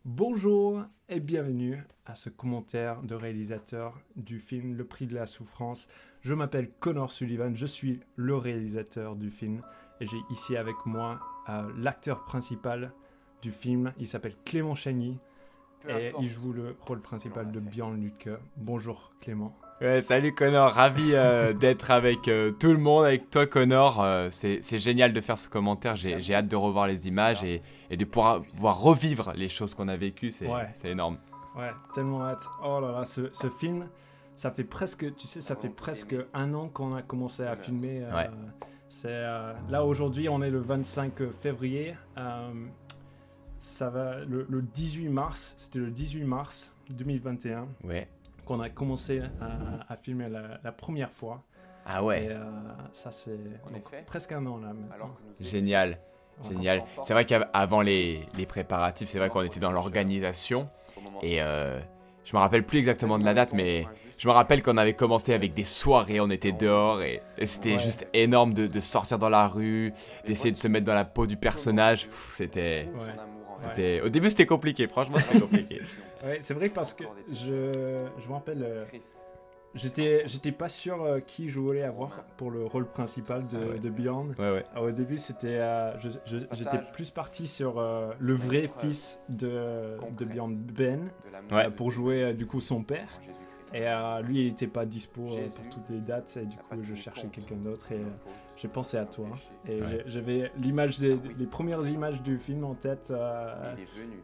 Bonjour et bienvenue à ce commentaire de réalisateur du film Le Prix de la Souffrance. Je m'appelle Connor Sullivan, je suis le réalisateur du film et j'ai ici avec moi l'acteur principal du film. Il s'appelle Clément Chagny et il joue le rôle principal de Björn Lüdke. Bonjour Clément. Ouais, salut Connor, ravi d'être avec tout le monde, avec toi Connor. C'est génial de faire ce commentaire, j'ai hâte de revoir les images et de pouvoir revivre les choses qu'on a vécues, c'est énorme. Ouais, tellement hâte. Oh là là, ce film, ça fait presque, tu sais, ça fait presque un an qu'on a commencé à filmer. Ouais. Là aujourd'hui, on est le 25 février. Ça va, le 18 mars, c'était le 18 mars 2021 Ouais. qu'on a commencé à filmer la première fois. Ah ouais. Et ça, c'est donc presque un an là maintenant. Génial. Génial. C'est vrai qu'avant les préparatifs, c'est vrai qu'on était dans l'organisation et je me rappelle plus exactement de la date, mais je me rappelle qu'on avait commencé avec des soirées, on était dehors et c'était juste énorme de sortir dans la rue, d'essayer de se mettre dans la peau du personnage. Au début c'était compliqué, franchement c'était compliqué. Ouais, c'est vrai parce que je me rappelle, j'étais pas sûr qui je voulais avoir pour le rôle principal de Björn. Ouais, ouais. Au début, j'étais plus parti sur le vrai fils de Björn, Ben, Ouais. pour jouer du coup son père. Et lui, il n'était pas dispo pour toutes les dates, et du coup, je cherchais quelqu'un d'autre et j'ai pensé à toi. Et Ouais. j'avais l'image les premières images du film en tête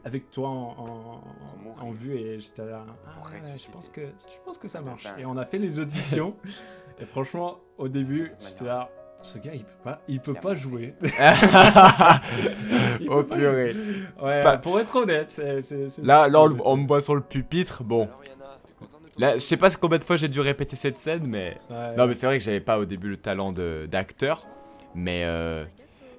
avec toi en vue, et j'étais là, ouais, je pense que ça marche. Et on a fait les auditions, et franchement, au début, j'étais là, ce gars, il peut pas jouer. Il Oh peut pas purée. Ouais, Pas- pour être honnête, Là on me voit sur le pupitre, bon. Là, je sais pas combien de fois j'ai dû répéter cette scène, mais... Ouais. Non, mais c'est vrai que j'avais pas au début le talent d'acteur, mais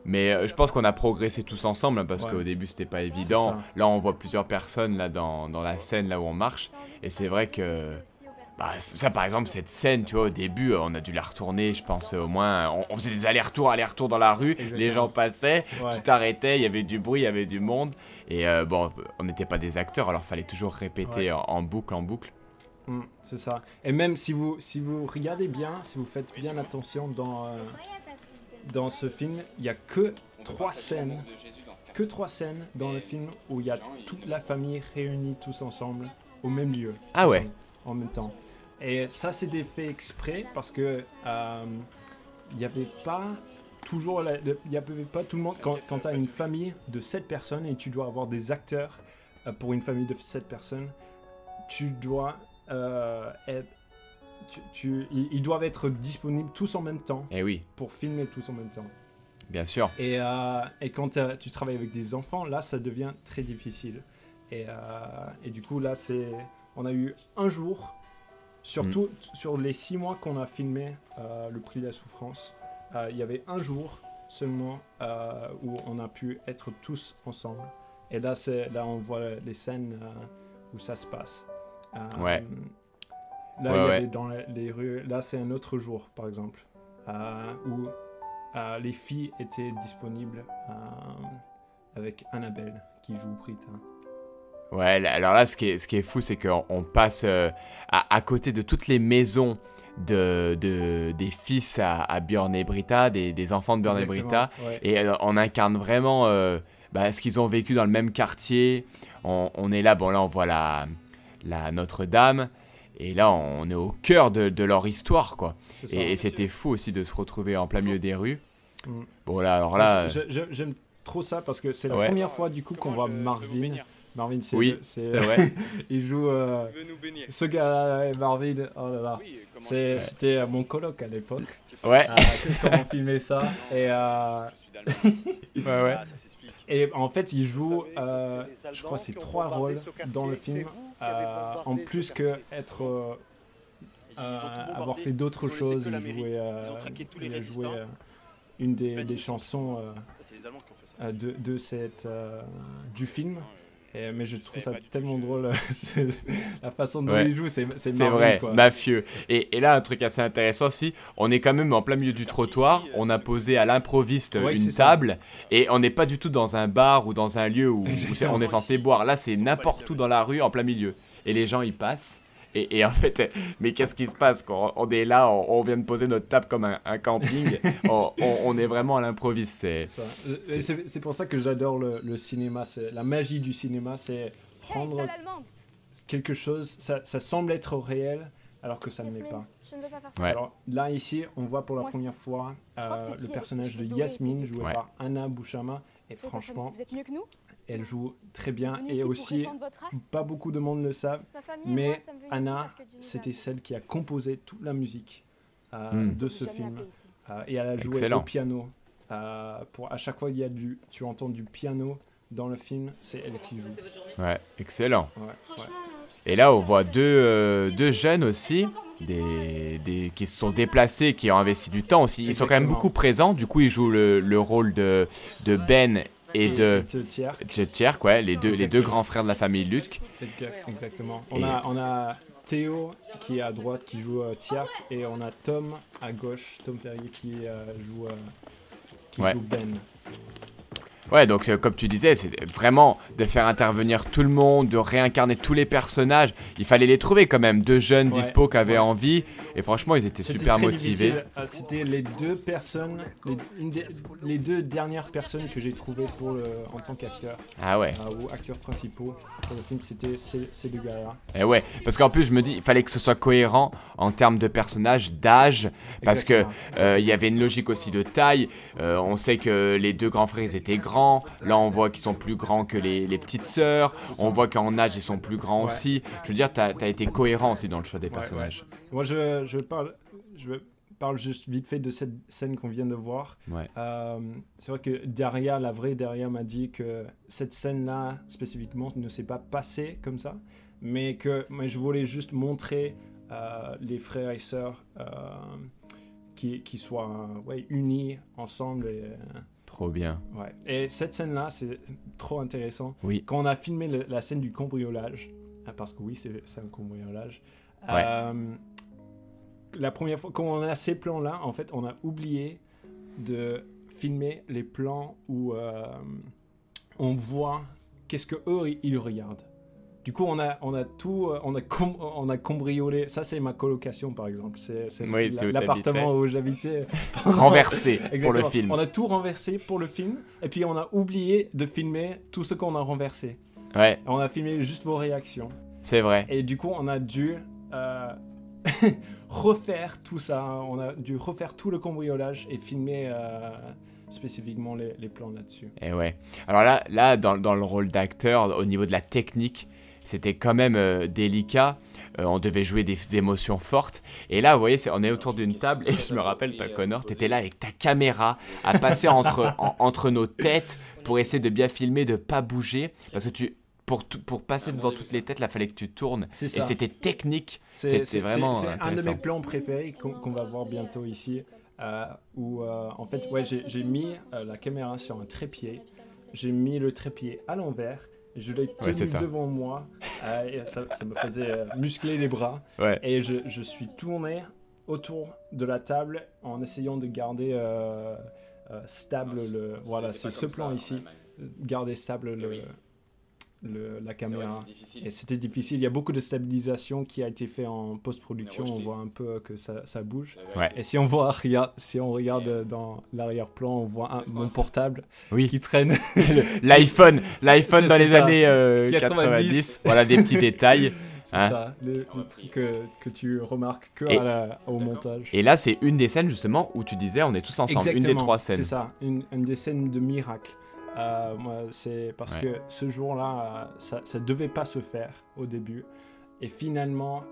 je pense qu'on a progressé tous ensemble, hein, parce Ouais. qu'au début c'était pas évident. ça. Là, on voit plusieurs personnes là dans la scène là où on marche, et c'est vrai que... Bah, ça par exemple, cette scène, tu vois, au début, on a dû la retourner, je pense au moins... On faisait des allers-retours dans la rue, Exactement. les gens passaient, Ouais. tout arrêtait, il y avait du bruit, il y avait du monde, et bon, on n'était pas des acteurs, alors fallait toujours répéter Ouais. en boucle, en boucle. C'est ça. Et même si vous regardez bien, si vous faites bien attention dans ce film, il y a que trois scènes dans le film où il y a toute la famille réunie tous ensemble au même lieu. Ah ouais. ensemble, en même temps. Et ça, c'est fait exprès parce que il n'y avait pas toujours, il n'y avait pas tout le monde. Quand tu as une famille de 7 personnes et tu dois avoir des acteurs pour une famille de 7 personnes, tu dois être, ils doivent être disponibles tous en même temps Eh oui, pour filmer tous en même temps. bien sûr. Et quand tu travailles avec des enfants, là, ça devient très difficile. Et du coup, là, on a eu un jour, surtout sur les 6 mois qu'on a filmé Le Prix de la Souffrance, il y avait un jour seulement où on a pu être tous ensemble. Et là, là on voit les scènes où ça se passe. Ouais. Là, Ouais, il y ouais. avait dans les rues. Là, c'est un autre jour, par exemple, où les filles étaient disponibles avec Annabelle qui joue Brita. Ouais, alors là, ce qui est fou, c'est qu'on passe à côté de toutes les maisons des fils à Björn et Britta, des enfants de Björn et Britta, Ouais. et on incarne vraiment ce qu'ils ont vécu dans le même quartier. On est là, bon là on voit la Notre-Dame, et là on est au cœur de leur histoire, quoi. C'est ça. Et c'était fou aussi de se retrouver en plein milieu des rues. Mm. Bon là, alors là... J'aime trop ça parce que c'est la Ouais. première fois du coup qu'on voit Marvin. Marvin, Oui, c'est vrai. il joue ce gars-là, Marvin. Oh là là. C'était mon coloc à l'époque. Ouais, Quand on filmait ça. ouais. Et en fait, il joue, je crois, c'est 3 rôles dans le film, en plus que avoir fait d'autres choses. Il a joué une des chansons du film. Mais je trouve ça tellement drôle. La façon dont Ouais. il joue, c'est C'est marrant, vrai, quoi. mafieux. Et là, un truc assez intéressant aussi, on est quand même en plein milieu du trottoir, on a posé à l'improviste Ouais, une c'est ça. table, et on n'est pas du tout dans un bar ou dans un lieu où Exactement. on est censé boire. Là, c'est n'importe où dans la rue, en plein milieu. Et les gens, ils passent. Et en fait, mais qu'est-ce qui se passe quand on est là, on vient de poser notre table comme un camping, on est vraiment à l'improviste. Ça. C'est pour ça que j'adore le cinéma. La magie du cinéma, c'est rendre quelque chose, ça semble être réel, alors que ça ne l'est pas. Je ne veux pas faire ça. Ouais. Alors là, ici, on voit pour la première fois le personnage de Yasmine, joué Ouais. par Anna Bouchama. Et Vous êtes franchement, vous êtes mieux que nous. elle joue très bien. Venus Et ici pour aussi, répandre votre race. pas beaucoup de monde le savent, Ma famille et mais moi sommes venus ici Anna, parce que Dieu nous a c'était appelés. celle qui a composé toute la musique Mm. de ce Jamais film. appelé ici. Et elle a joué Excellent. au piano. À chaque fois qu'il y a tu entends du piano dans le film, c'est elle qui joue. Ouais, excellent. Ouais. Et là, on voit deux jeunes aussi, qui se sont déplacés, qui ont investi du temps aussi. Ils sont quand même Exactement. beaucoup présents. Du coup, ils jouent le rôle de Ben et de Tjerk, ouais, les deux Exactement. grands frères de la famille Lutk. Exactement. Et- On a Théo qui est à droite qui joue Tjerk et on a Tom à gauche, Tom Ferrier qui joue Ouais. joue Ben. Ouais, donc comme tu disais, c'est vraiment de faire intervenir tout le monde, de réincarner tous les personnages. Il fallait les trouver quand même, deux jeunes Ouais, dispo qui avaient ouais. envie. Et franchement, ils étaient C'était super très motivés. difficile. C'était les deux personnes, les deux dernières personnes que j'ai trouvées en tant qu'acteur Ah ouais. ou acteurs principaux pour le film. C'était ces deux gars-là. Et ouais, parce qu'en plus, je me dis, il fallait que ce soit cohérent en termes de personnages, d'âge, parce que Exactement. il y avait une logique aussi de taille. On sait que les deux grands frères ils étaient grands. Là, on voit qu'ils sont plus grands que les petites sœurs. C'est ça. On voit qu'en âge, ils sont plus grands Ouais. aussi. Je veux dire, t'as été cohérent aussi dans le choix des Ouais, personnages. Moi, je parle juste vite fait de cette scène qu'on vient de voir. Ouais. C'est vrai que Daria, la vraie Daria, m'a dit que cette scène-là, spécifiquement, ne s'est pas passée comme ça, mais je voulais juste montrer les frères et sœurs qui soient unis ensemble. Trop bien. Ouais. Et cette scène-là, c'est trop intéressant. Oui. Quand on a filmé la scène du cambriolage, parce que oui, c'est un cambriolage, Ouais. la première fois, quand on a ces plans-là, en fait, on a oublié de filmer les plans où on voit qu'est-ce que eux ils regardent. Du coup, on a cambriolé. Ça, c'est ma colocation, par exemple. C'est Oui, c'est où l'appartement où j'habitais. Renversé pour le Exactement. film. On a tout renversé pour le film, et puis on a oublié de filmer tout ce qu'on a renversé. Ouais, On a filmé juste vos réactions. c'est vrai. Et du coup, on a dû refaire tout ça. On a dû refaire tout le cambriolage et filmer spécifiquement les plans là-dessus. Et ouais. Alors là dans le rôle d'acteur, au niveau de la technique, c'était quand même délicat. On devait jouer des émotions fortes. Et là, vous voyez, on est autour d'une table. Et je me rappelle, toi, Connor, t'étais là avec ta caméra à passer entre nos têtes pour essayer de bien filmer, de pas bouger. Parce que pour passer devant toutes les têtes, là, fallait que tu tournes. C'est Et ça. c'était technique. C'est vraiment un de mes intéressant. plans préférés qu'on va voir bientôt ici. Où en fait, j'ai mis la caméra sur un trépied. J'ai mis le trépied à l'envers. Je l'ai Ouais, c'est tenu ça. devant moi. Et ça me faisait muscler les bras. Ouais. Et je suis tourné autour de la table en essayant de garder stable voilà, c'est ce plan ici. Garder stable la caméra. Et c'était difficile. Il y a beaucoup de stabilisation qui a été fait en post-production. On voit un peu que ça bouge. Ouais. Et si on regarde dans l'arrière-plan, on voit mon portable Oui. qui traîne. L'iPhone dans C'est les ça. années 90. 90. Voilà des petits détails. C'est Hein. ça, le truc que tu remarques que Et- au montage. Et là, c'est une des scènes justement où tu disais on est tous ensemble. Une des trois scènes. C'est ça, une des scènes de miracle. Moi, c'est parce Ouais. que ce jour-là, ça devait pas se faire au début. Et finalement,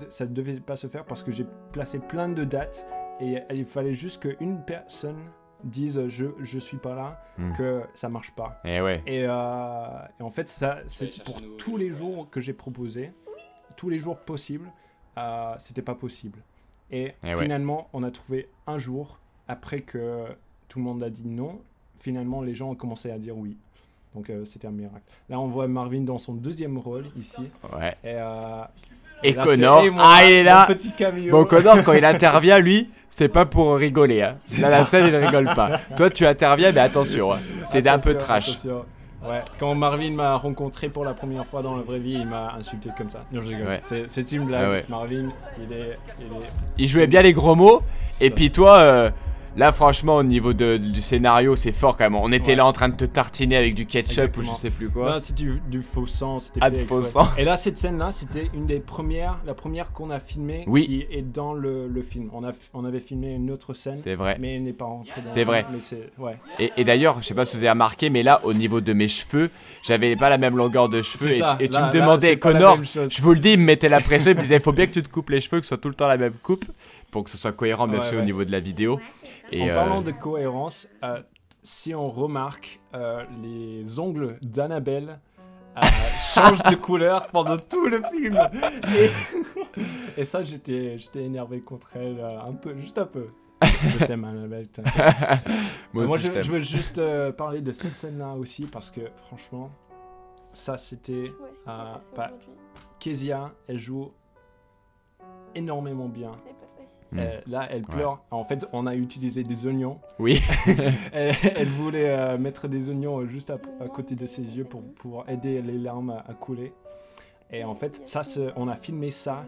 ça devait pas se faire parce que j'ai placé plein de dates et il fallait juste qu'une personne dise je suis pas là, que ça marche pas. Et ouais. Et en fait, ça, c'est pour tous les jours que j'ai proposé, tous les jours possibles, c'était pas possible. Et ouais. finalement, on a trouvé un jour, après que tout le monde a dit non, finalement, les gens ont commencé à dire oui. Donc c'était un miracle. Là, on voit Marvin dans son deuxième rôle ici. Ouais. Et là, Connor, il est là. Petit cameo. Bon, Connor, quand il intervient, lui, c'est pas pour rigoler. Hein. Là, la scène, il rigole pas. Toi, tu interviens, mais attention, hein. C'est un peu trash. Attention. Ouais, quand Marvin m'a rencontré pour la première fois dans la vraie vie, il m'a insulté comme ça. Non, je rigole. Ouais. C'est une blague. Ouais. Marvin, il jouait bien les gros mots. Et puis toi, là, franchement, au niveau du scénario, c'est fort quand même. On était là en train de te tartiner avec du ketchup. Exactement. Ou je sais plus quoi. Là, c'est du faux sang. Du faux sang. Et là, cette scène-là, c'était la première qu'on a filmée, qui est dans le film. On avait filmé une autre scène. C'est vrai. Mais elle n'est pas rentrée dans C'est vrai. Mais c'est, ouais. Et d'ailleurs, je sais pas si vous avez remarqué, mais là, au niveau de mes cheveux, j'avais pas la même longueur de cheveux. Et tu me demandais, Connor, je vous le dis, il me mettait la pression. Il me disait, il faut bien que tu te coupes les cheveux, que ce soit tout le temps la même coupe. Pour que ce soit cohérent, bien sûr, au niveau de la vidéo. Et en parlant de cohérence, si on remarque, les ongles d'Annabelle changent de couleur pendant tout le film. Et ça, j'étais énervé contre elle, juste un peu. Je t'aime, Annabelle. Moi, je veux juste parler de cette scène-là aussi, parce que franchement, ça c'était... Kezia, elle joue énormément bien. Là, elle pleure. En fait, on a utilisé des oignons. Oui. elle voulait mettre des oignons juste à côté de ses yeux pour aider les larmes à couler. Et en fait, on a filmé ça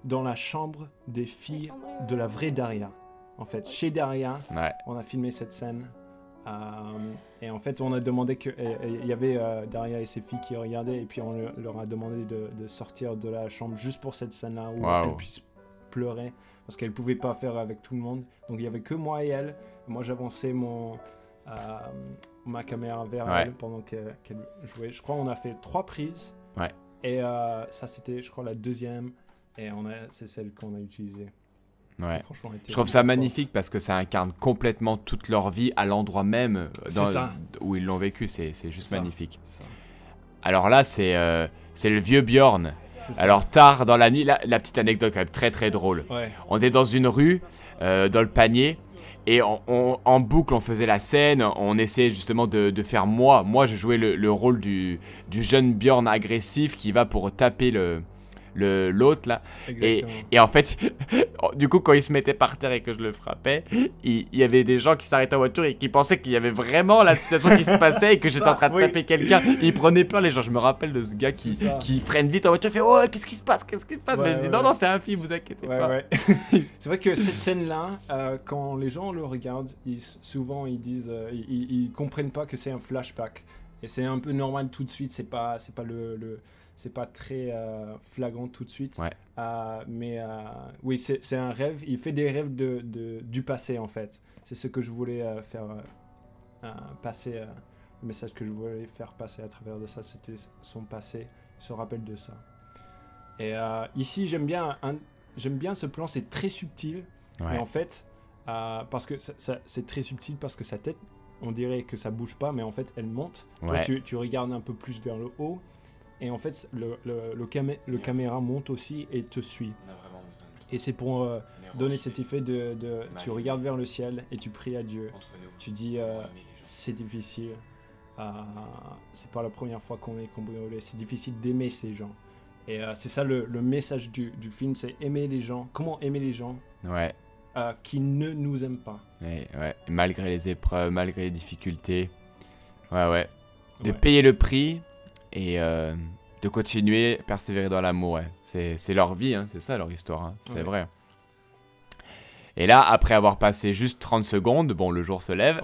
dans la chambre des filles de la vraie Daria. En fait, chez Daria, on a filmé cette scène. Et en fait, on a demandé qu'il y avait Daria et ses filles qui regardaient. Et puis, on leur a demandé de sortir de la chambre juste pour cette scène-là où elles puissent pleurer. Parce qu'elle ne pouvait pas faire avec tout le monde. Donc il n'y avait que moi et elle. Moi j'avançais ma caméra vers elle pendant qu'elle jouait. Je crois qu'on a fait 3 prises. Ouais. Et ça c'était, je crois, la deuxième. Et c'est celle qu'on a utilisée. Ouais. Je trouve ça magnifique parce que ça incarne complètement toute leur vie à l'endroit même où ils l'ont vécu. C'est juste magnifique. Alors là, c'est le vieux Bjorn. Alors tard dans la nuit, la petite anecdote quand même très très drôle. Ouais. On était dans une rue, dans le panier, et en boucle on faisait la scène, on essayait justement de faire moi je jouais le rôle du jeune Bjorn agressif qui va pour taper l'autre là. Et en fait, du coup quand il se mettait par terre et que je le frappais, il y avait des gens qui s'arrêtaient en voiture et qui pensaient qu'il y avait vraiment la situation qui se passait et que j'étais en train de taper quelqu'un. Ils prenaient peur les gens. Je me rappelle de ce gars qui freine vite en voiture, fait oh qu'est-ce qui se passe, mais je dis non c'est un film, vous inquiétez pas. C'est vrai que cette scène là, quand les gens le regardent, souvent ils disent ils comprennent pas que c'est un flashback. Et c'est un peu normal tout de suite, c'est pas c'est pas très flagrant tout de suite. Mais oui, c'est un rêve. Il fait des rêves du passé, en fait. C'est ce que je voulais faire passer. Le message que je voulais faire passer à travers de ça, c'était son passé. Il se rappelle de ça. Et ici, j'aime bien ce plan. C'est très subtil. Et en fait, parce que c'est très subtil parce que sa tête, on dirait que ça bouge pas, mais en fait, elle monte. Toi, tu regardes un peu plus vers le haut. Et en fait, le caméra monte aussi et te suit. Et c'est pour donner cet effet tu regardes vers le ciel et tu pries à Dieu. Tu dis, c'est difficile. C'est pas la première fois qu'on est cambriolé. C'est difficile d'aimer ces gens. Et c'est ça le message du film, c'est aimer les gens. Comment aimer les gens qui ne nous aiment pas. Malgré les épreuves, malgré les difficultés. De payer le prix. Et de continuer, persévérer dans l'amour, c'est leur vie, hein, c'est ça leur histoire, hein, c'est vrai. Et là, après avoir passé juste 30 secondes, bon, le jour se lève,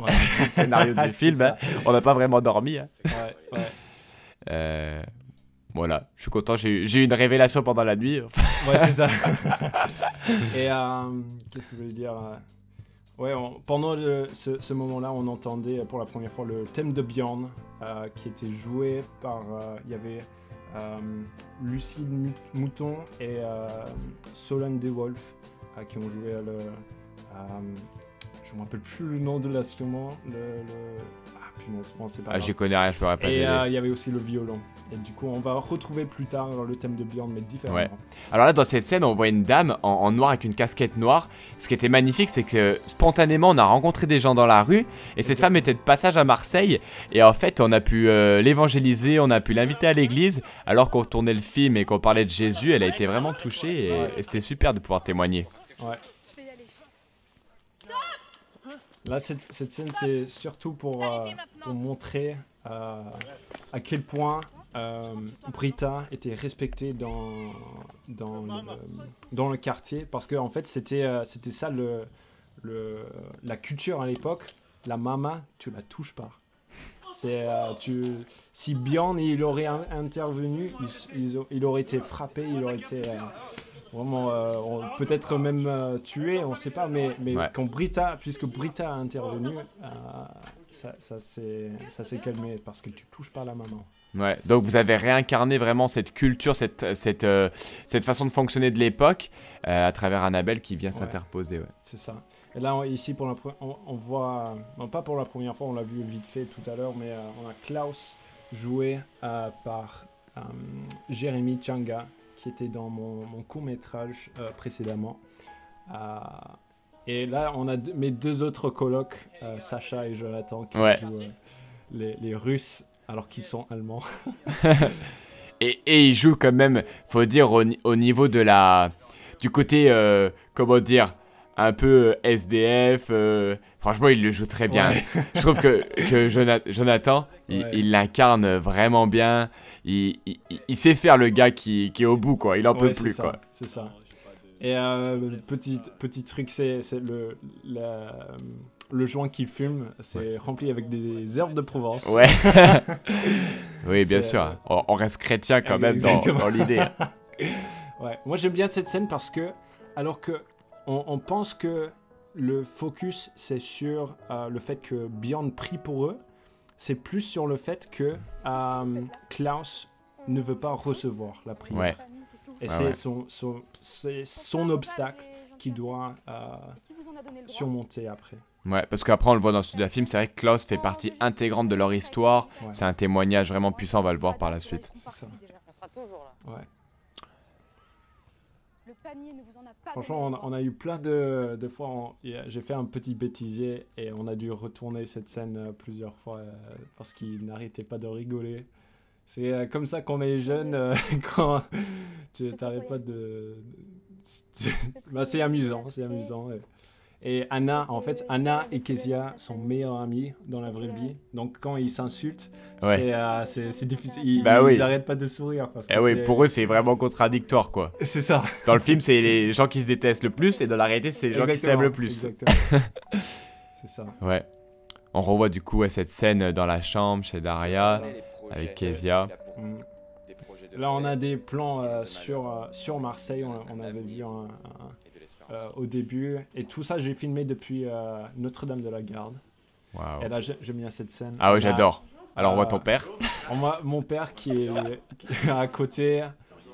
scénario du film, hein, on n'a pas vraiment dormi. Hein. Voilà, je suis content, j'ai eu une révélation pendant la nuit. Ouais, c'est ça. Et qu'est-ce que je voulais dire pendant ce moment-là, on entendait pour la première fois le thème de Bjorn qui était joué par... Il y avait Lucille Mouton et Solène DeWolf qui ont joué je ne me rappelle plus le nom de l'instrument. punaise, bon, c'est pas Ah, grave. j'y connais rien, je pourrais pas Et t'aider. il y avait aussi le violon. Et du coup, on va retrouver plus tard le thème de Beyond, mais différemment. Ouais. Alors là, dans cette scène, on voit une dame en noir avec une casquette noire. Ce qui était magnifique, c'est que spontanément, on a rencontré des gens dans la rue. Et cette femme était de passage à Marseille. Et en fait, on a pu l'évangéliser, on a pu l'inviter à l'église. Alors qu'on tournait le film et qu'on parlait de Jésus, elle a été vraiment touchée. Et c'était super de pouvoir témoigner. Ouais. Là, cette scène, c'est surtout pour montrer à quel point Britta était respectée dans le quartier. Parce qu'en fait, c'était ça la culture à l'époque. La mama, tu la touches pas. Si Bjorn il aurait intervenu, il aurait été frappé, il aurait été vraiment peut-être même tué, on sait pas, mais Ouais. puisque Britta a intervenu, ça s'est calmé parce que tu touches pas la maman. Ouais, donc vous avez réincarné vraiment cette culture, cette façon de fonctionner de l'époque à travers Annabelle qui vient s'interposer. Ouais. C'est ça. Et là, ici, on voit, bon, pas pour la première fois, on l'a vu vite fait tout à l'heure, mais on a Klaus joué par Jérémy Changa, qui était dans mon court-métrage précédemment. Et là, on a mes deux autres colocs, Sacha et Jonathan, qui jouent les Russes, alors qu'ils sont allemands. Et ils jouent quand même, faut dire, au niveau du côté, comment dire, un peu SDF. Franchement, il le joue très bien. Ouais. Je trouve que Jonathan, il l'incarne vraiment bien. Il sait faire le gars qui est au bout, quoi. Il en peut plus, quoi. C'est ça. Et petit truc, c'est le joint qu'il fume, c'est rempli avec des herbes de Provence. Ouais. Oui, bien sûr. On reste chrétien quand même dans l'idée. Ouais. Moi, j'aime bien cette scène parce que, alors que on pense que le focus, c'est sur le fait que Bjorn prie pour eux, c'est plus sur le fait que Klaus ne veut pas recevoir la prière. Ouais. Et c'est son obstacle qu'il doit surmonter après. Ouais, parce qu'après on le voit dans le sud de la film, c'est vrai que Klaus fait partie intégrante de leur histoire. Ouais. C'est un témoignage vraiment puissant, on va le voir par la suite. C'est ça. On sera toujours là. Ouais. Le panier ne vous en a pas Franchement, on a eu plein de fois, j'ai fait un petit bêtisier et on a dû retourner cette scène plusieurs fois parce qu'il n'arrêtait pas de rigoler. C'est comme ça qu'on est jeune, quand tu n'arrêtes pas de... Bah, c'est amusant. Et Anna et Kezia sont meilleures amies dans la vraie vie. Donc quand ils s'insultent, c'est difficile. Ils n'arrêtent pas de sourire. Parce que oui, pour eux c'est vraiment contradictoire, quoi. C'est ça. Dans le film, c'est les gens qui se détestent le plus, et dans la réalité, c'est les gens qui s'aiment le plus. Exactement. C'est ça. Ouais. On revoit du coup cette scène dans la chambre chez Daria, avec Kezia. Là, on a des plans sur Marseille. On avait vu au début. Et tout ça, j'ai filmé depuis Notre-Dame de la Garde. Wow. Et là, j'aime bien cette scène. Ah ouais, j'adore. Alors on voit ton père. On voit mon père qui est à côté.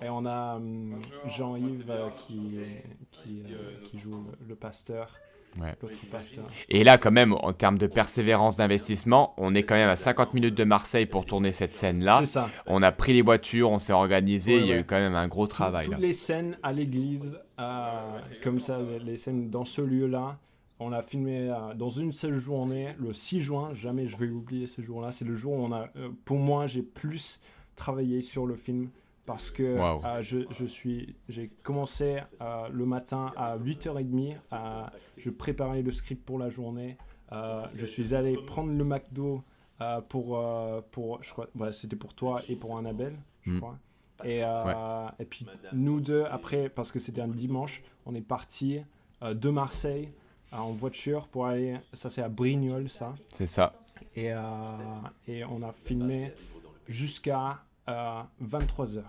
Et on a Jean-Yves qui joue le pasteur. Ouais. L'autre pasteur. Et là, quand même, en termes de persévérance d'investissement, on est quand même à 50 minutes de Marseille pour tourner cette scène-là. C'est ça. On a pris les voitures, on s'est organisé, Ouais, il y a eu quand même un gros travail. Toutes Là. les scènes à l'église, comme ça, les scènes dans ce lieu-là, on a filmé dans une seule journée, le 6 juin. Jamais je vais oublier ce jour-là. C'est le jour où pour moi, j'ai plus travaillé sur le film. Parce que j'ai commencé le matin à 8h30, je préparais le script pour la journée, je suis allé prendre le McDo pour je crois, c'était pour toi et pour Annabelle, je crois. Et puis nous deux, après, parce que c'était un dimanche, on est partis de Marseille en voiture pour aller, ça c'est à Brignoles, ça. C'est ça. Et on a filmé jusqu'à 23h.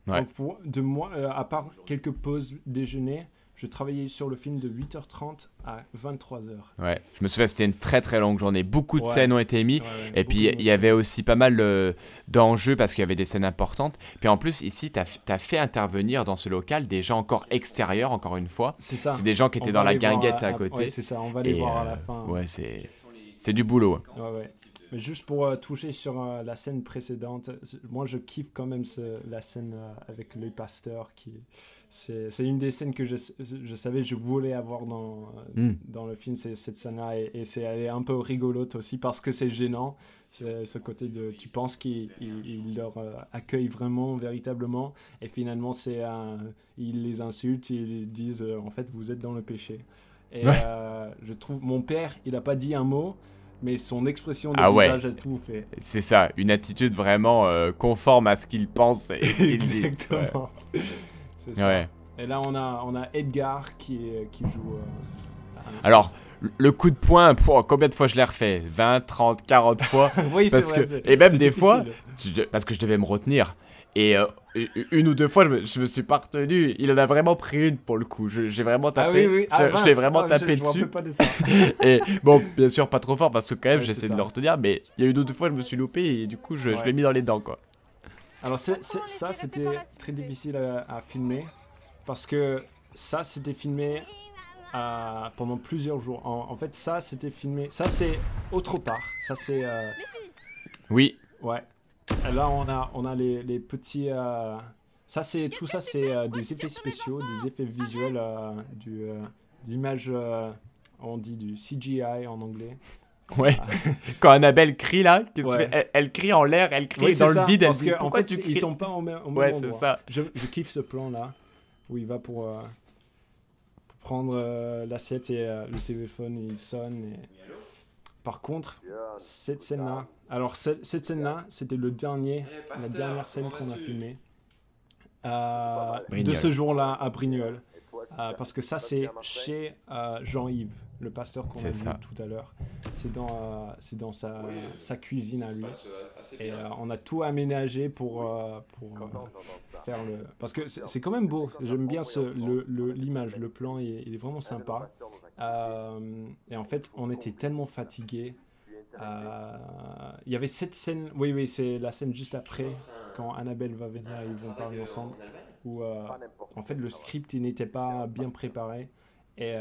Ouais. Donc à part quelques pauses déjeuner, je travaillais sur le film de 8h30 à 23h. Ouais, je me souviens, c'était une très très longue journée. Beaucoup de scènes ont été mises. Et puis il y avait aussi pas mal d'enjeux parce qu'il y avait des scènes importantes. Puis en plus, ici, tu as fait intervenir dans ce local des gens encore extérieurs, encore une fois. C'est ça. C'est des gens qui étaient dans la guinguette à côté. Ouais, c'est ça, on va les voir à la fin. Ouais, c'est du boulot. Ouais. Mais juste pour toucher sur la scène précédente, moi je kiffe quand même la scène avec le pasteur. C'est une des scènes que je savais je voulais avoir dans le film, c'est cette scène-là. Et elle est un peu rigolote aussi parce que c'est gênant. C'est ce côté de tu penses qu'il leur accueille vraiment, véritablement. Et finalement, ils les insultent, ils disent en fait vous êtes dans le péché. Et je trouve, mon père, il n'a pas dit un mot, mais son expression de visage a tout fait. C'est ça, une attitude vraiment conforme à ce qu'il pense et ce qu'il dit. Exactement. Ouais. C'est ça. Ouais. Et là, on a Edgar qui joue... Alors, le coup de poing, combien de fois je l'ai refait? 20, 30, 40 fois. Oui, c'est vrai. Et même des fois, parce que je devais me retenir. Et une ou deux fois, je me suis pas retenu. Il en a vraiment pris une pour le coup. J'ai vraiment tapé. Je l'ai vraiment tapé dessus. Je pas de ça. Et bon, bien sûr, pas trop fort parce que quand même, j'essaie de le retenir. Mais il y a une ou deux fois, je me suis loupé et du coup, je l'ai mis dans les dents, quoi. Alors ça, c'était très difficile à filmer parce que ça, c'était filmé pendant plusieurs jours. En fait, ça, c'était filmé. Ça, c'est autre part. Ça, c'est. Oui. Ouais. Et là, on a les petits. Tout ça, c'est des effets spéciaux, des effets visuels, d'images. On dit du CGI en anglais. Ouais. Quand Annabelle crie là, qu'est-ce que tu fais? Elle crie en l'air, elle crie dans le vide. Parce qu'en fait, ils sont pas au même endroit. Ouais, c'est ça. Je kiffe ce plan là où il va pour prendre l'assiette et le téléphone il sonne. Et... Par contre, cette scène là. Alors cette scène là, c'était la dernière scène qu'on a filmée de ce jour-là à Brignoles. Parce que ça, c'est chez Jean-Yves, le pasteur qu'on a vu tout à l'heure. C'est dans sa cuisine à lui. Et on a tout aménagé pour faire le... Parce que c'est quand même beau. J'aime bien l'image, le plan, il est vraiment sympa. Et en fait, on était tellement fatigués. Il y avait cette scène... Oui, c'est la scène juste après, quand Annabelle va venir et ils vont parler ensemble. Où en fait le script il n'était pas bien préparé et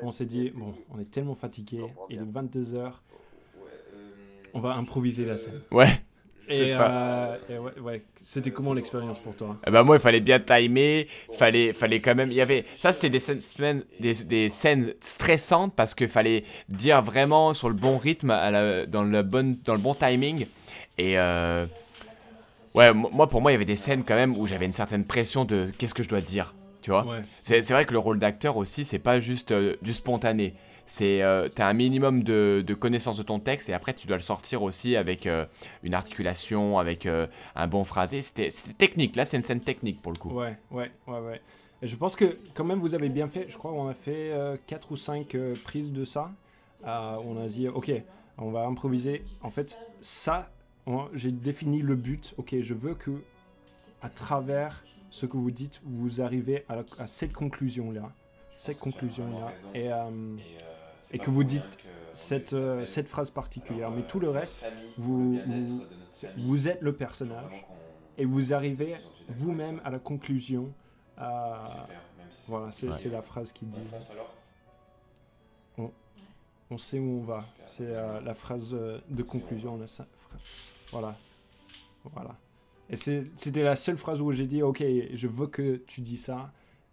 on s'est dit bon on est tellement fatigué, il est 22h, on va improviser la scène. Ouais. Et ouais. C'était comment l'expérience pour toi? Moi il fallait bien timer, fallait quand même, il y avait ça, c'était des scènes stressantes parce qu'il fallait dire vraiment sur le bon rythme dans le bon timing et ouais, pour moi, il y avait des scènes quand même où j'avais une certaine pression de qu'est-ce que je dois dire, tu vois. Ouais. C'est vrai que le rôle d'acteur aussi, c'est pas juste du spontané. T'as un minimum de connaissance de ton texte et après tu dois le sortir aussi avec une articulation, avec un bon phrasé. C'était technique, là c'est une scène technique pour le coup. Ouais. Et je pense que quand même vous avez bien fait, je crois qu'on a fait 4 ou 5 prises de ça. On a dit, ok, on va improviser. En fait, ça... J'ai défini le but. Ok, je veux que, à travers ce que vous dites, vous arrivez à cette conclusion-là. Et que vous dites cette phrase particulière. Mais tout le reste, vous êtes le personnage. Et vous arrivez vous-même à la conclusion. Voilà, c'est la phrase qui dit... On sait où on va. C'est la phrase de conclusion. Voilà. Et c'était la seule phrase où j'ai dit, ok, je veux que tu dis ça.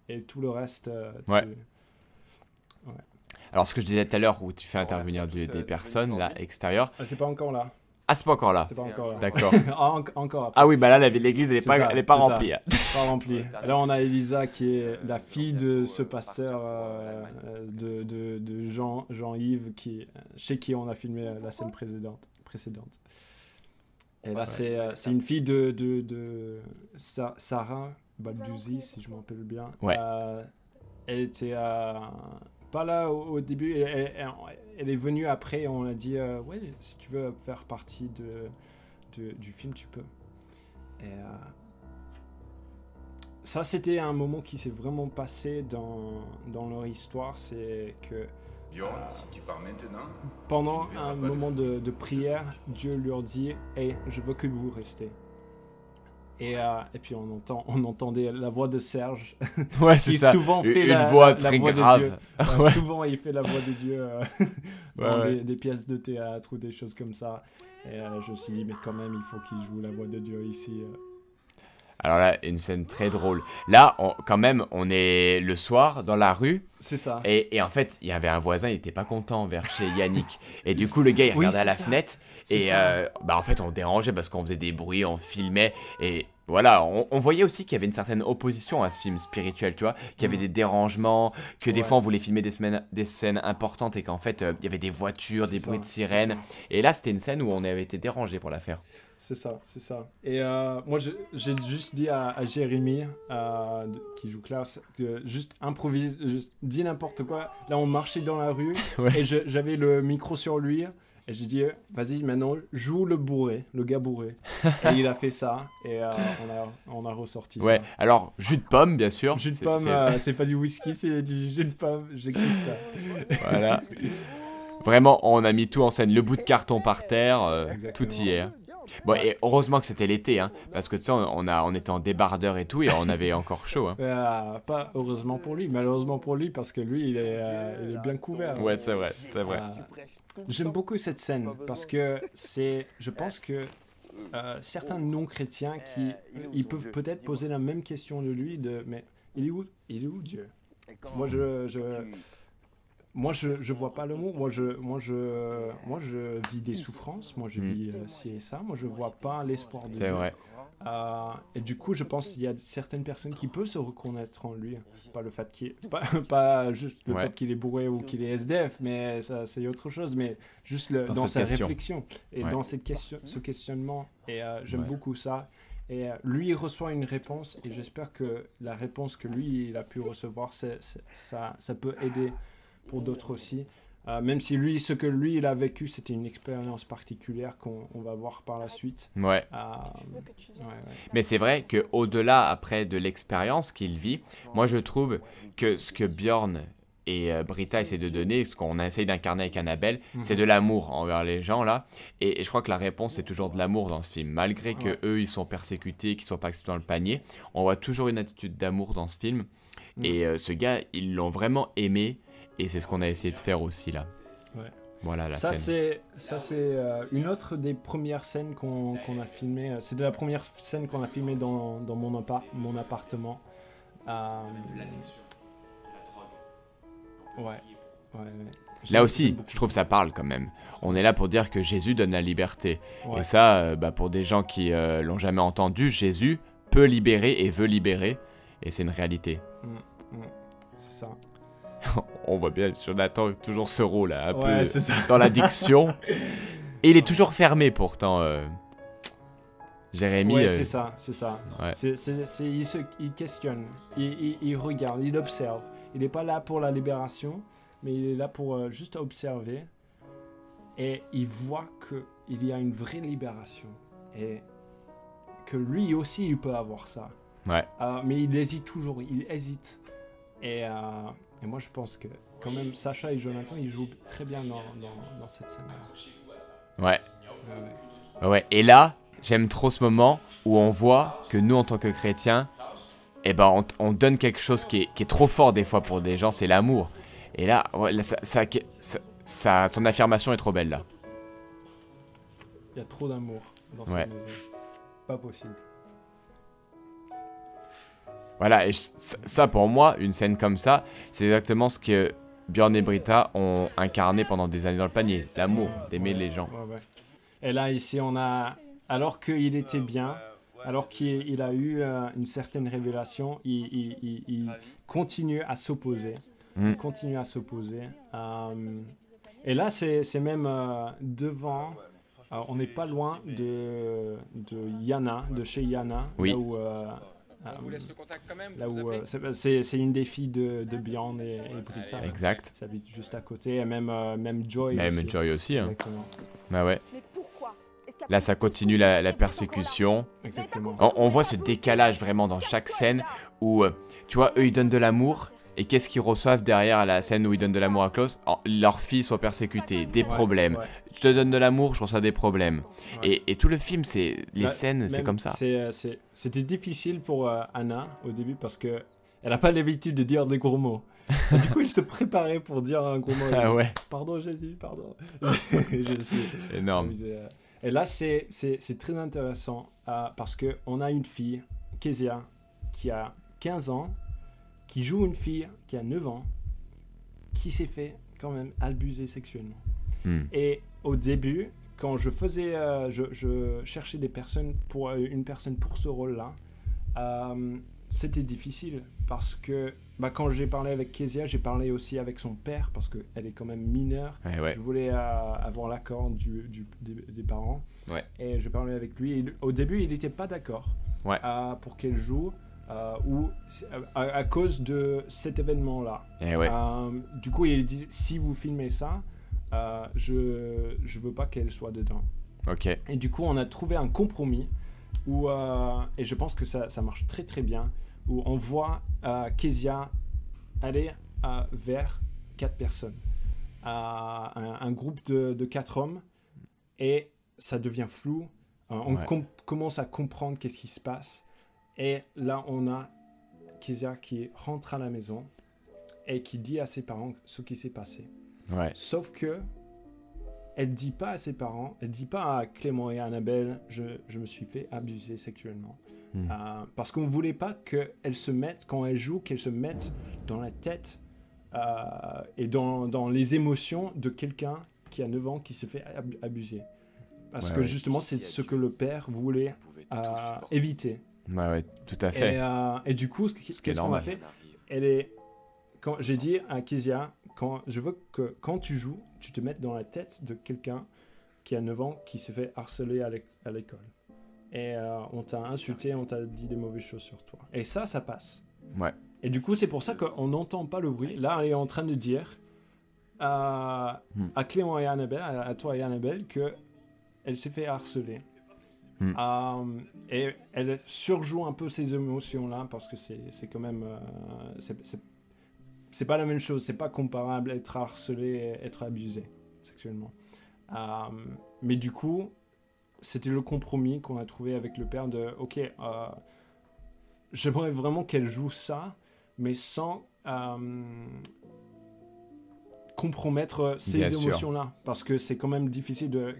Et tout le reste... Ouais. Alors, ce que je disais tout à l'heure, où tu fais intervenir des personnes, là, extérieures... c'est pas encore là. Ah, c'est pas encore là. C'est pas encore là. D'accord. Encore après. Ah oui, bah là, l'église, elle est pas remplie. Pas remplie. Là, on a Elisa qui est la fille de ce pasteur de Jean-Yves, chez qui on a filmé la scène précédente. Et là, c'est une fille de Sarah Balduzzi, si je me rappelle bien. Ouais. Elle était pas là au début. Elle est venue après. On a dit, ouais, si tu veux faire partie du film, tu peux. Et ça, c'était un moment qui s'est vraiment passé dans leur histoire. C'est que si tu pars maintenant, pendant un moment de prière, Dieu leur dit, hey, je veux que vous restez. Et puis on entendait la voix de Serge, Ouais, c'est qui ça. souvent fait Une la voix la très voix de grave. Dieu. Ouais. Souvent il fait la voix de Dieu dans Ouais. des pièces de théâtre ou des choses comme ça. Et je me suis dit, mais quand même, il faut qu'il joue la voix de Dieu ici. Alors là, une scène très drôle. Là, quand même, on est le soir dans la rue. C'est ça. Et en fait, il y avait un voisin, il était pas content vers chez Yannick. Et du coup, le gars, il Oui, regardait à c'est la ça. fenêtre. C'est Et ça. en fait, on dérangeait parce qu'on faisait des bruits, on filmait. Et voilà, on voyait aussi qu'il y avait une certaine opposition à ce film spirituel, tu vois. Qu'il y avait des dérangements, que des Ouais. fois, on voulait filmer des scènes importantes et qu'en fait, il y avait des voitures, des C'est bruits ça, de c'est sirènes. ça. Et là, c'était une scène où on avait été dérangé pour la faire. C'est ça, c'est ça. Et moi, j'ai juste dit à Jérémy, qui joue Klaus, que juste improvise, juste dis n'importe quoi. Là, on marchait dans la rue Ouais. et j'avais le micro sur lui. Et j'ai dit, vas-y, maintenant, joue le bourré, le gars bourré. Et il a fait ça. Et on a ressorti Ouais, alors, jus de pomme, bien sûr. ça. Jus de C'est- pomme, c'est- c'est pas du whisky, c'est du jus de pomme. J'ai kiffé ça. Voilà. Vraiment, on a mis tout en scène. Le bout de carton par terre, Exactement. tout y est. Hein. Bon, et heureusement que c'était l'été, hein, parce que tu sais, on était en débardeur et tout, et on avait encore chaud. Hein. Pas heureusement pour lui, malheureusement pour lui, parce que lui, il est bien couvert. Ouais, c'est vrai, c'est vrai. J'aime beaucoup cette scène parce que je pense que certains non-chrétiens ils peuvent peut-être poser la même question de lui, mais il est où Dieu? Moi je vois pas le mot. Moi je vis des souffrances. Moi je vis ci et ça. Moi je vois pas l'espoir de C'est Dieu. vrai. Et du coup, je pense qu'il y a certaines personnes qui peuvent se reconnaître en lui. Pas le fait pas juste le Ouais. fait qu'il est bourré ou qu'il est SDF, mais ça c'est autre chose. Mais juste dans cette sa question. réflexion et Ouais. dans ce questionnement. Et j'aime Ouais. beaucoup ça. Et lui, il reçoit une réponse. Et j'espère que la réponse que lui, il a pu recevoir, ça peut aider pour d'autres aussi. Même si lui, ce que lui, il a vécu, c'était une expérience particulière qu'on va voir par la suite. Ouais. Ouais. Mais c'est vrai que au-delà après de l'expérience qu'il vit, moi je trouve que ce que Bjorn et Britta essaient de donner, ce qu'on essaye d'incarner avec Annabelle, c'est de l'amour envers les gens là. Et je crois que la réponse c'est toujours de l'amour dans ce film. Malgré que eux ils sont persécutés, qu'ils sont pas acceptés dans le panier, on voit toujours une attitude d'amour dans ce film. Et ce gars, ils l'ont vraiment aimé. Et c'est ce qu'on a essayé de faire aussi là. Ouais. Voilà la Ça, scène. c'est une autre des premières scènes qu'on a filmées. C'est de la première scène qu'on a filmée dans mon appartement. Ouais. Là J'aime aussi, beaucoup je trouve ça parle quand même. On est là pour dire que Jésus donne la liberté. Ouais. Et ça, pour des gens qui l'ont jamais entendu, Jésus peut libérer et veut libérer. Et c'est une réalité. C'est ça. On voit bien, Jonathan toujours ce rôle là, un Ouais, peu c'est ça. dans l'addiction. Et il est toujours fermé pourtant. Jérémy. Ouais, c'est ça, c'est ça. Ouais. Il questionne, il regarde, il observe. Il n'est pas là pour la libération, mais il est là pour juste observer. Et il voit qu'il y a une vraie libération. Et que lui aussi, il peut avoir ça. Ouais. Mais il hésite toujours, il hésite. Et moi, je pense que quand même, Sacha et Jonathan, ils jouent très bien dans cette scène-là. Ouais. Ouais. Ouais. Et là, j'aime trop ce moment où on voit que nous, en tant que chrétiens, eh ben, on donne quelque chose qui est trop fort des fois pour des gens, c'est l'amour. Et là, ouais, là, son affirmation est trop belle là. Il y a trop d'amour dans cette Ouais. maison. Pas possible. Voilà, et ça pour moi, une scène comme ça, c'est exactement ce que Bjorn et Britta ont incarné pendant des années dans le panier. L'amour, d'aimer les gens. Ouais. Et là, ici, on a... Alors qu'il était bien, alors qu'il a eu une certaine révélation, il continue à s'opposer. Il continue à s'opposer. Et là, c'est même devant... on n'est pas loin de Yana, de chez Yana. Oui. Là où... On vous laisse le contact quand même. Là vous où appelez c'est une des filles de Bjorn et Britta. Exact. Ça habite juste à côté. Et même Joy Même aussi. Joy aussi. Hein. Exactement. Ah ouais. Mais pourquoi? Là, ça continue la persécution. Exactement. On voit ce décalage vraiment dans chaque scène où, tu vois, eux, ils donnent de l'amour. Et qu'est-ce qu'ils reçoivent derrière la scène où ils donnent de l'amour à Klaus? Leur fille soit persécutée, des problèmes. Je te donne de l'amour, je reçois des problèmes. Et tout le film, les scènes, c'est comme ça. C'était difficile pour Anna au début parce que elle n'a pas l'habitude de dire des gros mots. Et du coup, il se préparait pour dire un gros mot. Ah ouais. Pardon Jésus, pardon. Je sais. Énorme. Et là, c'est très intéressant parce qu'on a une fille, Kezia, qui a 15 ans, qui joue une fille qui a 9 ans, qui s'est fait quand même abuser sexuellement. Et au début, quand je faisais, je cherchais une personne pour ce rôle-là, c'était difficile parce que quand j'ai parlé avec Kezia, j'ai parlé aussi avec son père parce qu'elle est quand même mineure. Je voulais avoir l'accord des parents. Et je parlais avec lui. Et au début, il n'était pas d'accord pour qu'elle joue à cause de cet événement-là. Du coup, il dit, si vous filmez ça, je ne veux pas qu'elle soit dedans. Et du coup, on a trouvé un compromis et je pense que ça marche très très bien, où on voit Kezia aller vers 4 personnes, un groupe de 4 hommes, et ça devient flou, on commence à comprendre qu'est-ce qui se passe, et là on a Kezia qui rentre à la maison et qui dit à ses parents ce qui s'est passé. Sauf que elle dit pas à ses parents, elle dit pas à Clément et à Annabelle, je me suis fait abuser sexuellement. Parce qu'on voulait pas qu'elle se mette, quand elle joue, qu'elle se mette dans la tête et dans les émotions de quelqu'un qui a 9 ans qui se fait abuser. Parce que justement, c'est ce que le père voulait éviter. Tout à fait. Et du coup, qu'est-ce qu'on a fait? Quand j'ai dit à Kezia, je veux que quand tu joues, tu te mettes dans la tête de quelqu'un qui a 9 ans qui se fait harceler à l'école. Et on t'a insulté, on t'a dit des mauvaises choses sur toi. Et ça passe. Et du coup, c'est pour ça qu'on n'entend pas le bruit. Là, elle est en train de dire à Clément et Annabelle, à toi et Annabelle, qu'elle s'est fait harceler. Et elle surjoue un peu ces émotions-là parce que c'est quand même... c'est pas la même chose, c'est pas comparable être harcelé et être abusé sexuellement. Mais du coup, c'était le compromis qu'on a trouvé avec le père de ok, j'aimerais vraiment qu'elle joue ça, mais sans compromettre ces émotions-là, parce que c'est quand même difficile de...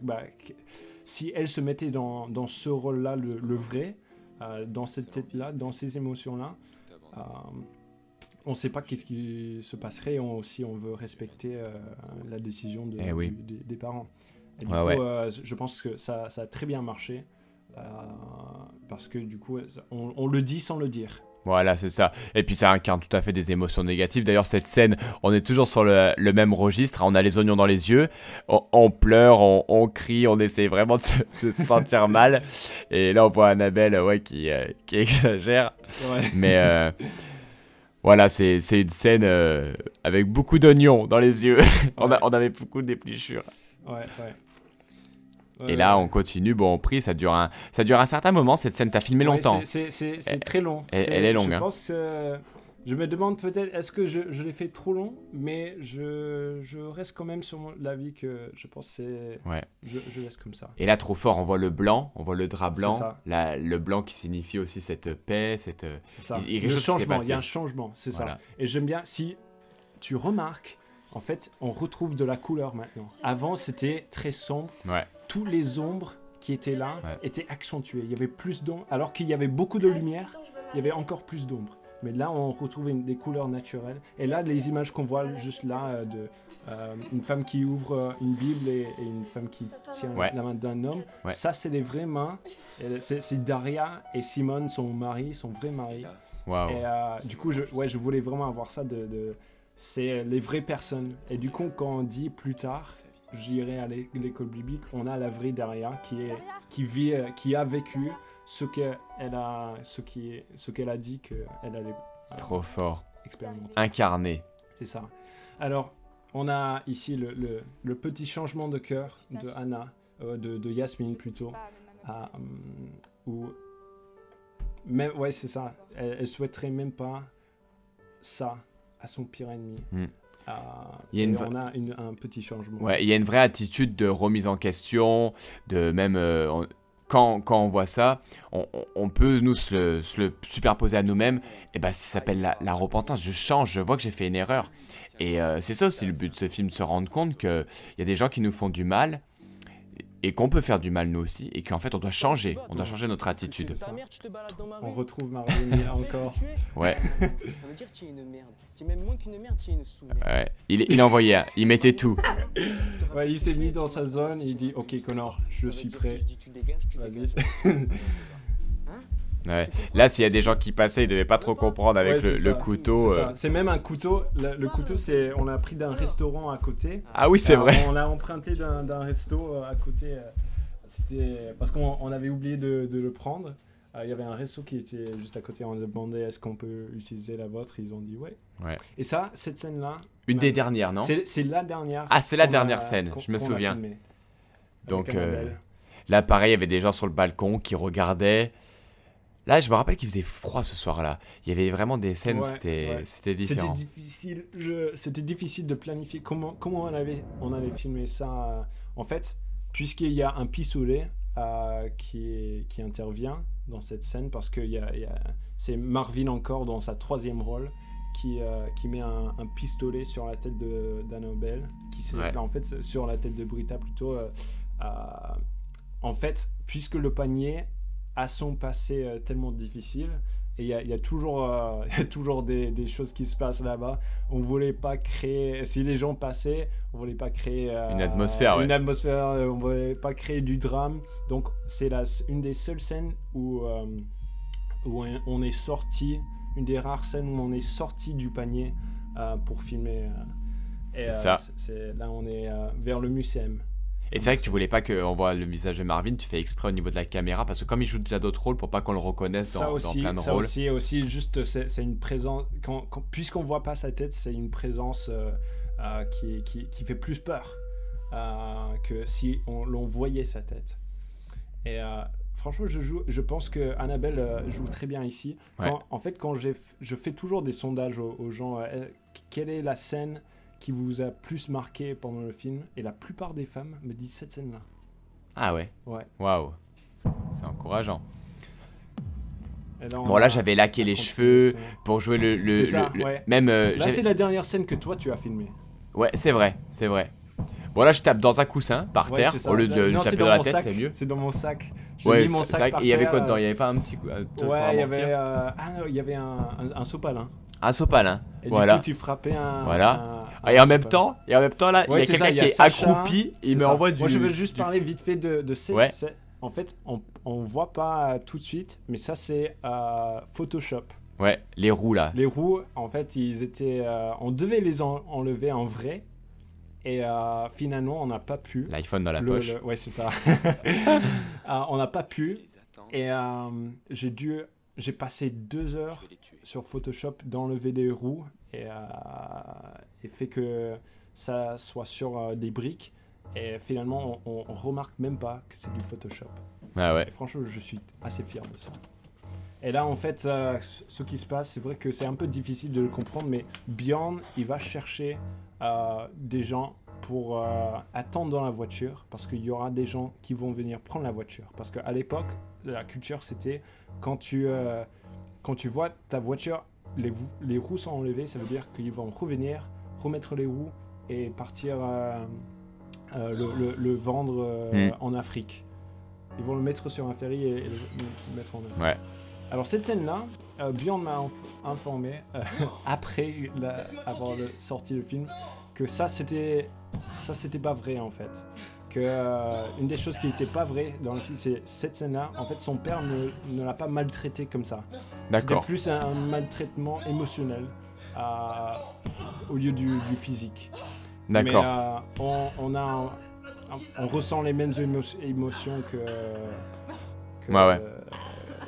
si elle se mettait dans ce rôle-là, le vrai, dans cette tête-là, dans ces émotions-là, on ne sait pas qu'est-ce qui se passerait. On veut respecter la décision des parents. Et du coup, je pense que ça a très bien marché parce que du coup, on le dit sans le dire. Voilà, c'est ça. Et puis ça incarne tout à fait des émotions négatives. D'ailleurs, cette scène, on est toujours sur le même registre. On a les oignons dans les yeux. On pleure, on crie, on essaie vraiment de se sentir mal. Et là, on voit Annabelle qui exagère. Mais voilà, c'est une scène avec beaucoup d'oignons dans les yeux. On avait beaucoup d'épluchures. Et là, on continue, on prie, ça dure un certain moment, cette scène, t'as filmé longtemps. C'est très long. Elle est longue. Je me demande peut-être, est-ce que je l'ai fait trop long, mais je reste quand même sur l'avis que je pense que je laisse comme ça. Et là, trop fort, on voit le blanc, on voit le drap blanc, le blanc qui signifie aussi cette paix, cette... C'est ça, le changement, il y a un changement, c'est ça. Et j'aime bien, si tu remarques, en fait, on retrouve de la couleur maintenant. Avant, c'était très sombre. Tous les ombres qui étaient là étaient accentuées. Il y avait plus d'ombre. Alors qu'il y avait beaucoup de lumière, il y avait encore plus d'ombre. Mais là, on retrouve des couleurs naturelles. Et là, les images qu'on voit juste là, une femme qui ouvre une Bible et une femme qui tient la main d'un homme, ça, c'est les vraies mains. C'est Daria et Simone, son mari, son vrai mari. Et du coup, je voulais vraiment avoir ça c'est les vraies personnes. Et du coup, quand on dit plus tard, j'irai à l'école biblique, on a la vraie Daria qui a vécu ce qu'elle a dit qu'elle allait trop fort expérimenter. Incarné. C'est ça. Alors, on a ici le petit changement de cœur de Anna, de Yasmine plutôt, c'est ça. Elle souhaiterait même pas ça à son pire ennemi. Il y a et on a un petit changement. Ouais, il y a une vraie attitude de remise en question, de même quand on voit ça, on peut nous se le superposer à nous-mêmes. Et bah, ça s'appelle la repentance. Je change, je vois que j'ai fait une erreur. Et c'est ça aussi le but de ce film, de se rendre compte qu'il y a des gens qui nous font du mal et qu'on peut faire du mal nous aussi et qu'en fait on doit changer notre attitude. On retrouve Marvin encore. Ouais. Ça veut dire que tu es une merde. Tu es même moins qu'une merde, tu es une sous-merde. Ouais. Il envoyait, il mettait tout. Ouais, il s'est mis dans sa zone, il dit ok Connor, je suis prêt. Si je dis tu dégages, tu Vas-y. dégages. Ouais. Là, s'il y a des gens qui passaient, ils devaient pas trop comprendre avec Ouais, c'est le ça. couteau. C'est même un couteau. Le couteau, on l'a pris d'un restaurant à côté. Ah oui, c'est vrai. On l'a emprunté d'un resto à côté. C'était parce qu'on avait oublié de le prendre. Il y avait un resto qui était juste à côté. On a demandé est-ce qu'on peut utiliser la vôtre. Ils ont dit ouais. Et ça, cette scène-là. Une des dernières, non? C'est la dernière. Ah, c'est la dernière scène, je me qu'on a souviens. filmée. Donc Avec Annabelle. là, pareil, il y avait des gens sur le balcon qui regardaient. Là, je me rappelle qu'il faisait froid ce soir-là. Il y avait vraiment des scènes, Ouais, c'était différent. C'était difficile de planifier comment on allait filmer ça. En fait, puisqu'il y a un pistolet qui intervient dans cette scène, parce que c'est Marvin encore dans sa troisième rôle qui met un pistolet sur la tête d'Annabelle, en fait sur la tête de Britta plutôt. En fait, puisque le panier a son passé tellement difficile, et il y a toujours des choses qui se passent là-bas. On voulait pas créer, si les gens passaient, on voulait pas créer une atmosphère, on voulait pas créer du drame. Donc c'est une des seules scènes où on est sorti, une des rares scènes où on est sorti du panier pour filmer. Et ça. Là on est vers le muséum. Et c'est vrai que tu voulais pas qu'on voit le visage de Marvin, tu fais exprès au niveau de la caméra, parce que comme il joue déjà d'autres rôles, pour pas qu'on le reconnaisse dans plein de rôles. Ça aussi, juste c'est une présence, puisqu'on voit pas sa tête, c'est une présence qui fait plus peur que si l'on voyait sa tête. Et franchement, je pense que Annabelle joue très bien ici. En fait, quand je fais toujours des sondages aux gens, quelle est la scène qui vous a plus marqué pendant le film, et la plupart des femmes me disent cette scène-là. Ah ouais? Ouais. Waouh. C'est encourageant. Bon, là, j'avais laqué les cheveux pour jouer ouais. Même, là, c'est la dernière scène que toi, tu as filmée. Ouais, c'est vrai. Bon, là, je tape dans un coussin, par terre, au lieu de le taper dans la tête, c'est mieux. C'est dans mon sac. Ouais, mis mon sac par terre. Il y avait quoi dedans? Il y avait pas un petit coup? Ouais, il y avait un sopalin. Un sopalin. Et voilà. Du coup, tu frappais un. Voilà. Et en même temps, là, il y a quelqu'un qui est accroupi et il me envoie du. Moi, je veux juste parler vite fait de ces. Ouais. En fait, on voit pas tout de suite, mais ça, c'est Photoshop. Ouais, les roues là. Les roues, en fait, ils étaient. On devait les enlever en vrai. Et finalement, on n'a pas pu. L'iPhone dans la poche. Ouais, c'est ça. On n'a pas pu. Et j'ai passé 2 heures sur Photoshop d'enlever les roues et fait que ça soit sur des briques. Et finalement, on remarque même pas que c'est du Photoshop. Ah ouais. Et franchement, je suis assez fier de ça. Et là, en fait, ce qui se passe, c'est vrai que c'est un peu difficile de le comprendre, mais Bjorn, il va chercher des gens pour attendre dans la voiture, parce qu'il y aura des gens qui vont venir prendre la voiture. Parce qu'à l'époque, la culture, c'était quand tu vois ta voiture, les roues sont enlevées, ça veut dire qu'ils vont revenir, remettre les roues et partir le vendre en Afrique. Ils vont le mettre sur un ferry et le mettre en Afrique. Ouais. Alors cette scène-là, Bjorn m'a informé après avoir sorti le film que ça c'était pas vrai en fait. Que une des choses qui n'était pas vraie dans le film, c'est cette scène-là. En fait, son père ne l'a pas maltraité comme ça. D'accord. C'était plus un maltraitement émotionnel au lieu du physique. D'accord. Mais on ressent les mêmes émotions que ouais.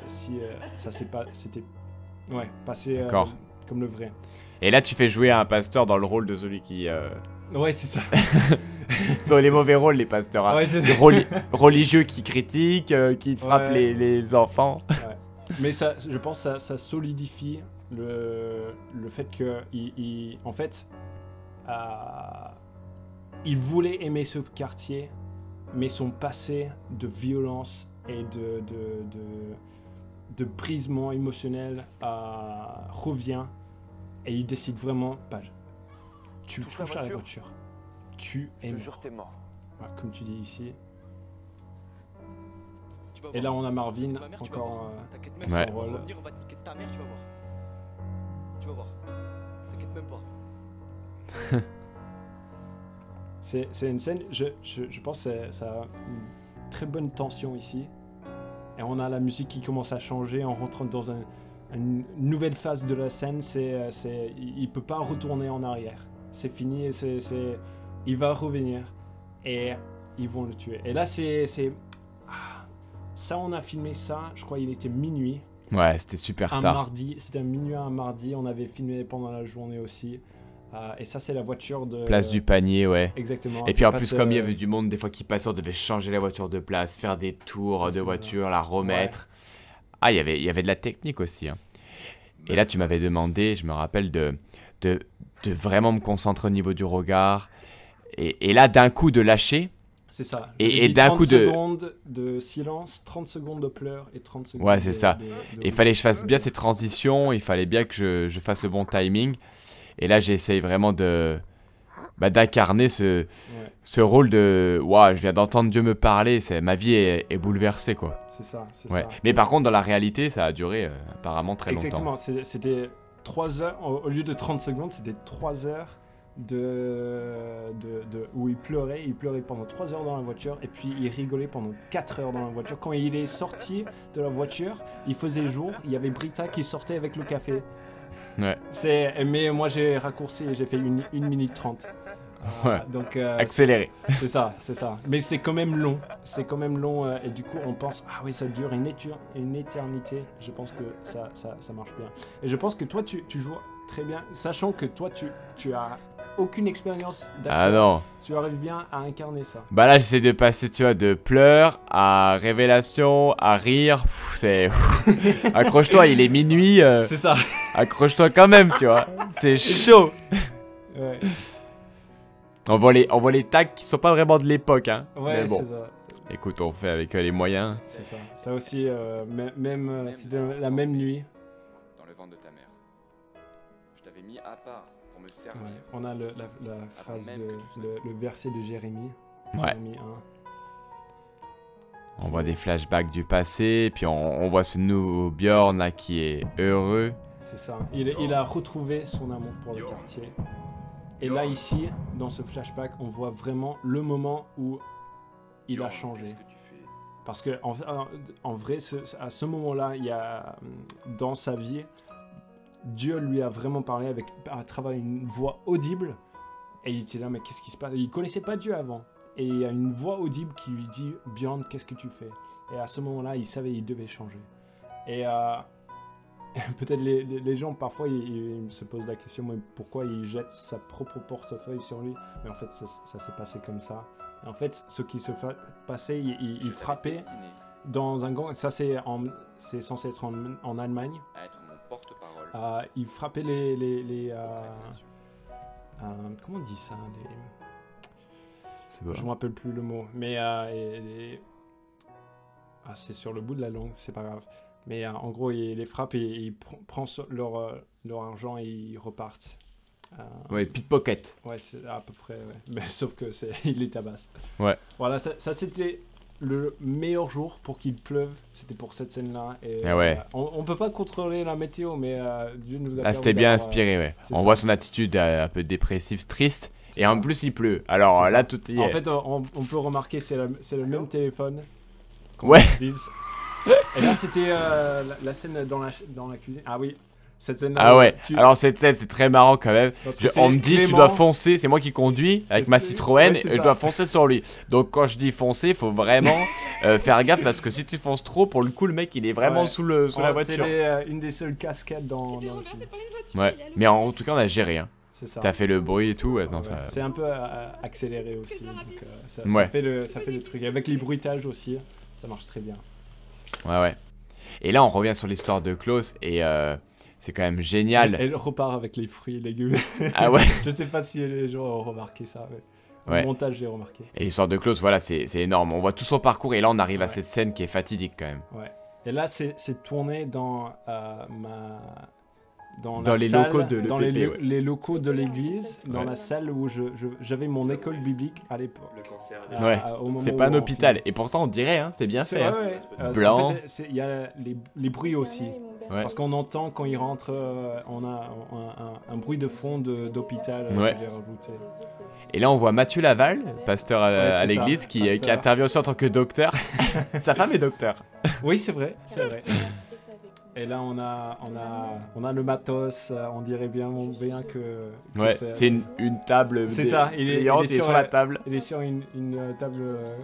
Si ça c'était passé comme le vrai. Et là, tu fais jouer un pasteur dans le rôle de celui qui. Ouais, c'est ça. Ce sont les mauvais rôles, les pasteurs. Hein. Ouais, religieux qui critiquent, qui frappent les enfants. Ouais. Mais ça, je pense que ça solidifie le fait que, en fait, il voulait aimer ce quartier, mais son passé de violence et de brisement émotionnel revient, et il décide vraiment, tu touches à la voiture, tu es mort. Je te jure, t'es mort. Voilà, comme tu dis ici. Tu vas Et voir. là on a Marvin, Ma mère, tu vas encore voir. T'inquiète même Ouais. pas, on rôle. va venir, on va te niquer ta mère, tu vas voir. Tu vas voir. T'inquiète même pas. C'est une scène, je pense que ça a une très bonne tension ici. Et on a la musique qui commence à changer, on rentre dans une nouvelle phase de la scène, il peut pas retourner en arrière. C'est fini, il va revenir et ils vont le tuer. Et là ça on a filmé ça, je crois il était minuit. Ouais, c'était super Un tard. mardi, c'était un minuit à un mardi, on avait filmé pendant la journée aussi. Et ça c'est la voiture de... Place du panier, ouais. Exactement. Et puis en Passe, plus, comme il y avait du monde, des fois qui passait, on devait changer la voiture de place, faire des tours de C'est voiture, la remettre. Ah, il y avait de la technique aussi. Hein. Et là, tu m'avais demandé, je me rappelle, de vraiment me concentrer au niveau du regard. Et là, d'un coup, de lâcher. C'est ça. Et d'un coup de... 30 secondes de silence, 30 secondes de pleurs et 30 secondes Ouais, c'est ça. Il fallait que je fasse bien ces transitions, il fallait bien que je fasse le bon timing. Et là, j'essaye vraiment d'incarner ce rôle de... Waouh, je viens d'entendre Dieu me parler, ma vie est bouleversée, quoi. C'est ça, c'est Ouais. ça. Mais par contre, dans la réalité, ça a duré apparemment très longtemps. Exactement, c'était 3 heures, au lieu de 30 secondes, c'était 3 heures où il pleurait pendant 3 heures dans la voiture et puis il rigolait pendant 4 heures dans la voiture. Quand il est sorti de la voiture, il faisait jour, il y avait Britta qui sortait avec le café. Ouais. Mais moi j'ai raccourci et j'ai fait 1 minute 30. Ouais. Donc Accéléré. c'est ça. Mais c'est quand même long. Et du coup on pense ah oui ça dure une éternité. Je pense que ça marche bien. Et je pense que toi tu joues très bien, sachant que toi tu as aucune expérience d'acteur. Ah non. Tu arrives bien à incarner ça. Bah là, j'essaie de passer, tu vois, de pleurs à révélation, à rire. C'est... Accroche-toi, il est minuit. C'est ça. Accroche-toi quand même, tu vois. C'est chaud. Ouais. On voit les tags qui sont pas vraiment de l'époque, hein. Ouais, Mais bon, c'est ça. écoute, on fait avec les moyens. C'est ça. Ça aussi, c'était la même nuit. Dans le ventre de ta mère. Je t'avais mis à part pour me servir. Ouais. On a la phrase même que tu le verset de Jérémie. Ouais. Jérémie 1. On voit des flashbacks du passé, puis on voit ce nouveau Bjorn là qui est heureux. C'est ça. Il a retrouvé son amour pour le quartier. Et là, ici, dans ce flashback, on voit vraiment le moment où il a changé. Qu'est-ce que tu fais? Parce que en vrai, à ce moment-là, il y a dans sa vie, Dieu lui a vraiment parlé à travers une voix audible. Et il était là, mais qu'est-ce qui se passe? Il connaissait pas Dieu avant. Et il y a une voix audible qui lui dit, Bjorn, qu'est-ce que tu fais? Et à ce moment-là, il savait qu'il devait changer. Et peut-être les gens, parfois, ils se posent la question, mais pourquoi il jette sa propre portefeuille sur lui? Mais en fait, ça s'est passé comme ça. Et en fait, ce qui se passait, il frappait dans un gang. Ça, c'est censé être en Allemagne. À être mon porte-parole. Il frappait comment on dit ça? C'est bon. Je me rappelle plus le mot. Mais c'est sur le bout de la langue, c'est pas grave. Mais en gros, il les frappe et il prend leur argent et ils repartent. Ouais, pickpocket. Ouais, c'est à peu près, ouais. Mais sauf que il les tabasse. Ouais. Voilà, ça c'était le meilleur jour pour qu'il pleuve. C'était pour cette scène-là. Et Ah ouais. on peut pas contrôler la météo, mais Dieu nous a Là, c'était permis bien d'avoir, inspiré, ouais. c'est On ça. voit son attitude un peu dépressive, triste. C'est Et ça. en plus, il pleut. Alors C'est là, ça. tout y est. En fait, on peut remarquer, c'est le même téléphone. qu'on Ouais. utilise. Et là, c'était la scène dans la cuisine. Ah oui, cette scène-là. Ah ouais, alors cette scène, c'est très marrant quand même. Parce que On c'est me dit, tu Clément. dois foncer, c'est moi qui conduis avec C'est- ma Citroën, ouais, c'est et je ça. dois foncer sur lui. Donc quand je dis foncer, il faut vraiment faire gaffe parce que si tu fonces trop, pour le coup, le mec, il est vraiment Ouais. sous la C'est voiture. une des seules cascades dans le film. Ouais, mais en tout cas, on a géré. Hein. C'est ça. T'as fait le bruit et tout, ouais, non, Ouais. ça... C'est un peu accéléré aussi. Donc, ça Ouais. fait le truc. Avec les bruitages aussi, ça marche très bien. Ouais, ouais. Et là, on revient sur l'histoire de Klaus et C'est quand même génial. Elle repart avec les fruits et légumes. Ah ouais. Je sais pas si les gens ont remarqué ça. Mais Ouais. au montage, j'ai remarqué. Et l'histoire de Klaus, voilà, c'est énorme. On voit tout son parcours et là, on arrive à Ouais. cette scène qui est fatidique quand même. Ouais. Et là, c'est tourné dans Dans la les salle, locaux de dans l'EPP, ouais. les locaux de l'église, dans Ouais. la salle où j'avais mon école biblique à l'époque. Ouais. Au moment C'est où pas un on hôpital. filmait. Et pourtant, on dirait, hein, c'est bien C'est fait. vrai, hein. ouais. Blanc. En fait, il y a les bruits aussi. Ouais. Parce qu'on entend quand il rentre, on a un bruit de fond d'hôpital Ouais. que j'ai rajouté. Et là, on voit Mathieu Laval, pasteur Ouais, c'est à l'église, ça, qui pasteur. intervient aussi en tant que docteur. Sa femme est docteur. Oui, c'est vrai, c'est vrai. Et là, on a le matos, on dirait bien que Ouais, c'est une table C'est ça, pliante et sur la table. il est sur une table,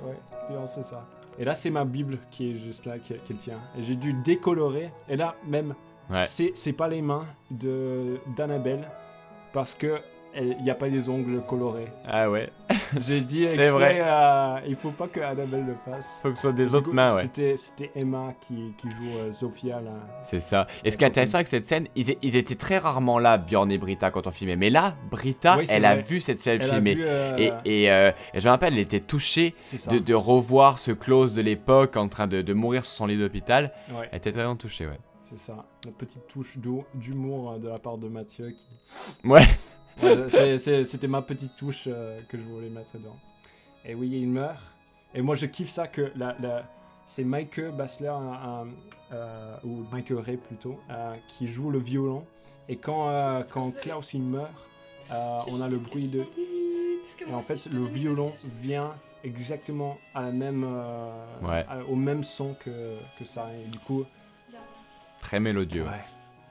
ouais, pliante, c'est ça. Et là, c'est ma Bible qui est juste là, qui tient. Et j'ai dû décolorer. Et là, même, Ouais. c'est pas les mains d'Annabelle, parce que il n'y a pas les ongles colorés. Ah ouais. J'ai dit C'est exprès, vrai. il faut pas que Annabelle le fasse. Faut que ce soit des Du autres coup, mains, ouais. C'était Emma qui joue Sophia, là. C'est ça. Et ce qui est intéressant avec cette scène, ils étaient très rarement là, Bjorn et Britta, quand on filmait. Mais là, Britta, Oui, c'est elle a vrai. vu cette scène Elle a filmée. vu, Et je me rappelle, elle était touchée c'est ça. de revoir ce Klaus de l'époque en train de mourir sur son lit d'hôpital. Ouais. Elle était vraiment touchée, ouais. C'est ça, une petite touche d'humour de la part de Mathieu. Ouais. Ouais, c'était ma petite touche que je voulais mettre dedans. Et oui, il meurt. Et moi, je kiffe ça que c'est Michael Basler, ou Michael Ray plutôt, qui joue le violon. Et quand Klaus il meurt, on a le bruit de... Et en fait, le violon vient exactement à la même, Ouais. au même son que ça. Et du coup... Très mélodieux. Ouais.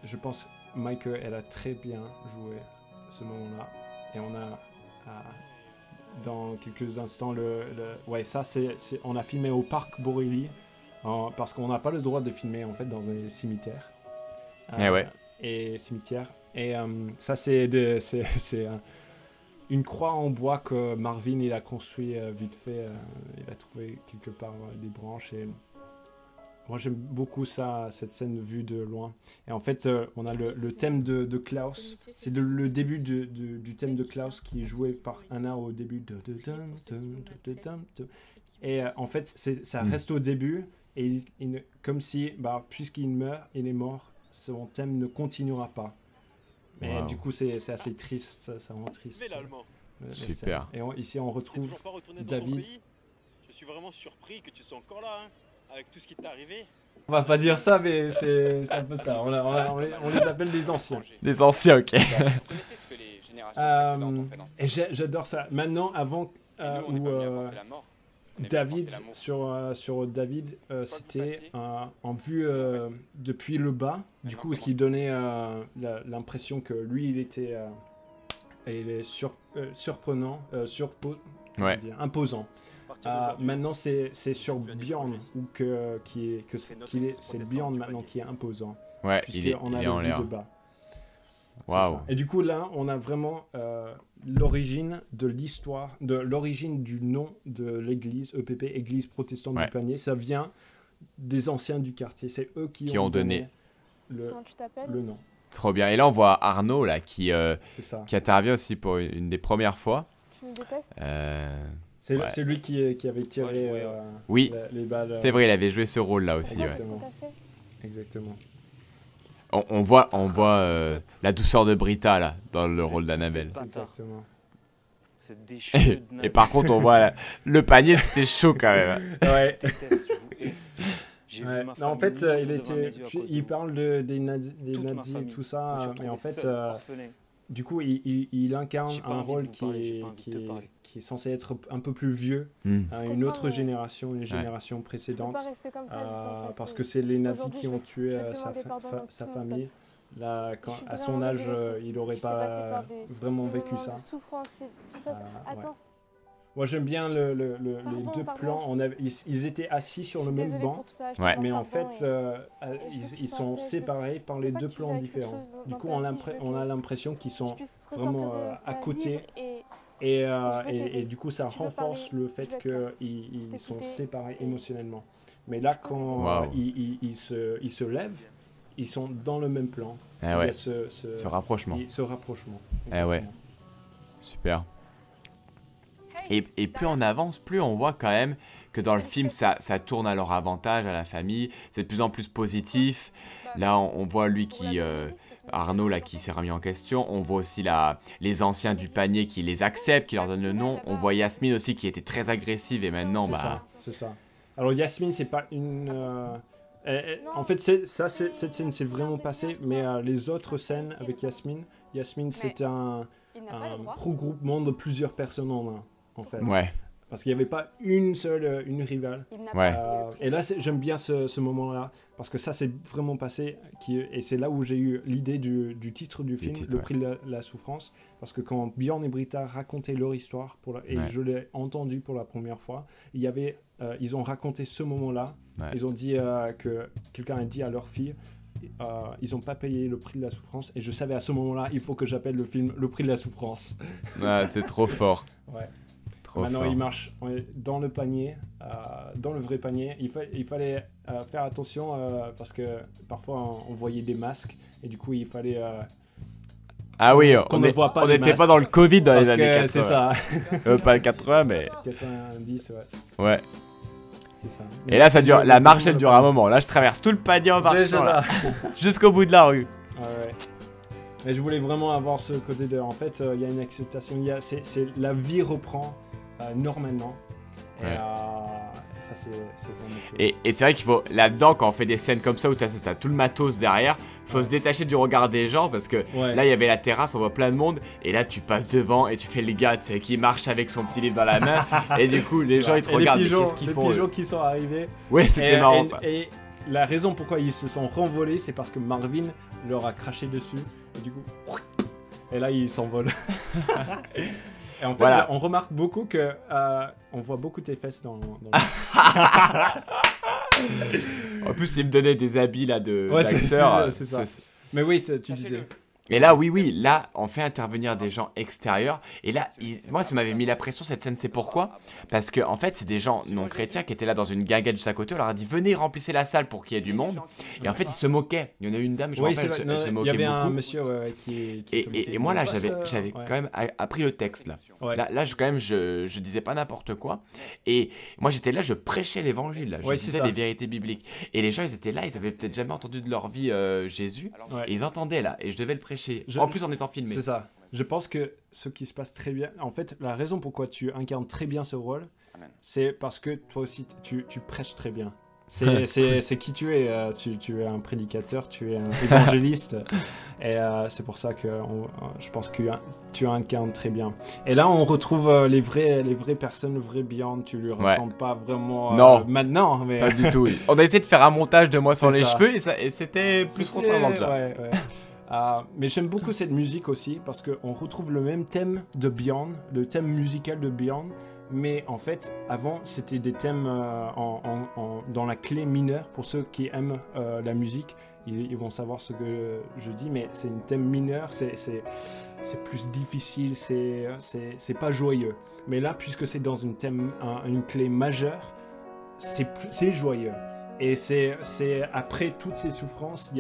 Je pense que Michael, elle a très bien joué à ce moment-là. Et on a, dans quelques instants, ouais, ça, on a filmé au parc Borelli, parce qu'on n'a pas le droit de filmer, en fait, dans des cimetières. Eh ouais. Et cimetières. Et ça, c'est une croix en bois que Marvin, il a construit vite fait. Il a trouvé quelque part des branches et... Moi, j'aime beaucoup ça, cette scène vue de loin. Et en fait, on a le thème de Klaus. C'est le début du thème de Klaus qui est joué par Anna au début. Et en fait, ça reste au début. Et comme si, puisqu'il meurt, il est mort, son thème ne continuera pas. Mais Wow. du coup, c'est assez triste. Ça rend triste. la Super. scène. Et ici, on retrouve David. Je suis vraiment surpris que tu sois encore là, hein, avec tout ce qui t'est arrivé. On va pas dire ça, mais c'est un peu ça. On les appelle les anciens. Les anciens, ok. Vous connaissez ce que les générations précédentes ont fait dans ce Et j'adore ça. Maintenant, avant Et nous, on n'est où pas venu apporter la mort. On est venu David, apporter l'amour. sur David, c'était passé. en vue depuis le bas. Du coup, ce qui donnait l'impression que lui, il est surprenant, Ouais. imposant. Maintenant, c'est sur Bjorn c'est Bjorn maintenant qui est imposant. Ouais, il est puisqu'on a en le vue l'air. de bas. C'est Waouh. ça. Et du coup, là, on a vraiment l'origine de l'histoire, de l'origine du nom de l'église, EPP, Église protestante Ouais. du Panier. Ça vient des anciens du quartier. C'est eux qui ont donné Comment tu t'appelles le nom. Trop bien. Et là, on voit Arnaud, là, qui intervient aussi pour une des premières fois. Tu me détestes Ouais. C'est lui qui avait tiré Oui, les balles. c'est vrai, il avait joué ce rôle-là aussi. Ouais. Exactement. Qu'est-ce que t'as fait Exactement. On voit la douceur de Britta, là, dans le rôle d'Annabelle. Exactement. C'est déchiré de nazi. Et par contre, on voit le panier, c'était chaud quand même. Ouais. Je déteste, je vous hais. J'ai vu Ouais. ma Non, en famille fait, mourir devant mes yeux à cause il de parle des nazis toute ma et famille. tout vous. Je ça, me suis mais en retrouvé fait, seul, orphelin. du coup, il incarne J'ai pas un envie de rôle vous parler, j'ai pas envie de te parler. qui est censé être un peu plus vieux, Hmm. à Je une autre comprends, ouais. génération, une génération Je peux précédente, pas rester comme ça. du temps passé. parce que c'est les nazis Aujourd'hui, qui ont tué je vais te demander pardon devant sa tout le monde. famille. Là, Je suis à son vraiment âge, désolée. il n'aurait J'étais passée pas par des vraiment vécu moments ça. de souffrance et tout ça. Ouais. Attends, Moi, j'aime bien les deux Pardon. plans. Ils étaient assis sur le même désolée banc. pour tout ça. je te Ouais. demande Mais en pardon fait, et ils sont séparés par les pas deux que tu plans veuilles quelque différents. chose Du dans coup, ta vie, je on veux a que l'impression qu'ils tu sont puisses vraiment ressortir de à ça côté. libre Et, je vais t'aider. et du coup, ça Si tu veux renforce parler, le je fait vais être là. qu'ils sont T'écouter séparés et- émotionnellement. Mais là, quand Waouh. ils se lèvent, ils sont dans le même plan. Eh Il y ouais. a ce rapprochement. ce rapprochement. Eh ouais. Exactement. Super. Et plus on avance, plus on voit quand même que dans le film, ça tourne à leur avantage, à la famille. C'est de plus en plus positif. Là, on voit lui qui... Arnaud, là, qui s'est remis en question. On voit aussi les anciens du panier qui les acceptent, qui leur donnent le nom. On voit Yasmine aussi qui était très agressive et maintenant, C'est ça. Alors Yasmine, c'est pas une... en fait, cette scène s'est vraiment passée, mais les autres scènes avec Yasmine, c'était un regroupement de plusieurs personnes en un, en fait. Ouais. Parce qu'il n'y avait pas une seule, une rivale. Ouais. Et là, j'aime bien ce moment-là, parce que ça s'est vraiment passé, et c'est là où j'ai eu l'idée du titre du film, Le prix de la souffrance, parce que quand Björn et Britta racontaient leur histoire, et je l'ai entendu pour la première fois, ils ont raconté ce moment-là, ils ont dit que quelqu'un a dit à leur fille, ils n'ont pas payé le prix de la souffrance, et je savais à ce moment-là, il faut que j'appelle le film Le prix de la souffrance. Ah, c'est trop fort. Ouais. Trop Maintenant, fort. il marche dans le panier, dans le vrai panier. Il fallait faire attention parce que parfois on voyait des masques et du coup il fallait. Ah oui, qu'on ne voit pas on les n'était pas masques. dans le Covid dans les Parce années que 80. c'est ça. Pas 80, mais 90, ouais. ouais. C'est ça. Et là, ça dure. La marche, elle dure un moment. Là, je traverse tout le panier en C'est marchant, là, ça. jusqu'au bout de la rue. Ouais. Mais je voulais vraiment avoir ce côté de. En fait, il y a une acceptation. La vie reprend normalement. Et Ouais. ça, c'est vraiment cool. Et c'est vrai qu'il faut, là-dedans, quand on fait des scènes comme ça où t'as tout le matos derrière, faut se détacher du regard des gens parce que Ouais. là, il y avait la terrasse, on voit plein de monde, et là, tu passes devant et tu fais le gars, tu sais, qui marche avec son petit livre dans la main, et du coup, les gens, ils te Et regardent, les mais pigeons, qu'est-ce qu'ils font Les pigeons eux qui sont arrivés. Ouais, c'était marrant, ça. Et la raison pourquoi ils se sont renvolés, c'est parce que Marvin leur a craché dessus. Et du coup, et là, ils s'envolent. Et en fait, Voilà. on remarque beaucoup que on voit beaucoup tes fesses dans En plus, ils me donnaient des habits, là, Ouais, d'acteurs. c'est ça. Mais oui, tu disais. Et là, oui, là, on fait intervenir des gens extérieurs. Et là, moi, ça m'avait mis la pression, cette scène. C'est pourquoi? Parce que, en fait, c'est des gens non chrétiens qui étaient là dans une guinguette juste à côté. On leur a dit, venez, remplissez la salle pour qu'il y ait du monde. Et en fait, ils se moquaient. Il y en a une dame, je me Oui, rappelle, c'est vrai. elle se Il y moquait avait un beaucoup. monsieur qui se moquait. Et moi, là, j'avais Ouais. quand même appris le texte, là. Ouais. Là, je disais pas n'importe quoi. Et moi, j'étais là, je prêchais l'évangile, là. Je Ouais, c'est disais ça. des vérités bibliques. Et les gens, ils étaient là, ils avaient peut-être jamais entendu de leur vie Jésus. Ouais. Et ils entendaient, là. Et je devais le prêcher. Je- En plus, en étant filmé. C'est ça. Je pense que ce qui se passe très bien, en fait, la raison pourquoi tu incarnes très bien ce rôle, Amen. c'est parce que toi aussi, tu prêches très bien. C'est qui tu es. Tu es un prédicateur, tu es un évangéliste. Et c'est pour ça que je pense que tu incarnes très bien. Et là, on retrouve les vraies personnes, le vrai Björn. Tu lui Ouais. ressembles pas vraiment Non. maintenant. Mais Pas du tout. On a essayé de faire un montage de moi sans C'est les ça. cheveux et c'était plus C'était- ressemblant déjà. ouais. Mais j'aime beaucoup cette musique aussi parce qu'on retrouve le même thème de Björn, le thème musical de Björn, mais en fait, avant, c'était des thèmes dans la clé mineure. Pour ceux qui aiment la musique, ils vont savoir ce que je dis, mais c'est une thème mineur, c'est plus difficile, c'est pas joyeux. Mais là, puisque c'est dans une clé majeure, c'est joyeux. Et c'est après toutes ces souffrances,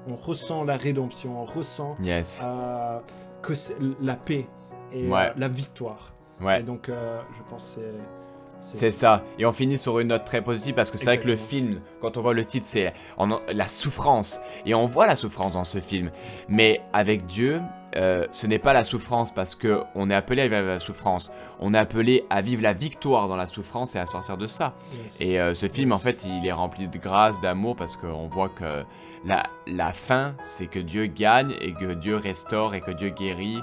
on ressent la rédemption, on ressent Yes. que c'est la paix et Ouais. la victoire. Ouais. Et donc, je pense que C'est ça. Et on finit sur une note très positive parce que c'est vrai que le Exactement. film, quand on voit le titre, c'est la souffrance. Et on voit la souffrance dans ce film. Mais avec Dieu, ce n'est pas la souffrance parce qu'on est appelé à vivre la souffrance. On est appelé à vivre la victoire dans la souffrance et à sortir de ça. Yes. Et ce film, Yes. en fait, il est rempli de grâce, d'amour parce qu'on voit que la fin, c'est que Dieu gagne et que Dieu restaure et que Dieu guérit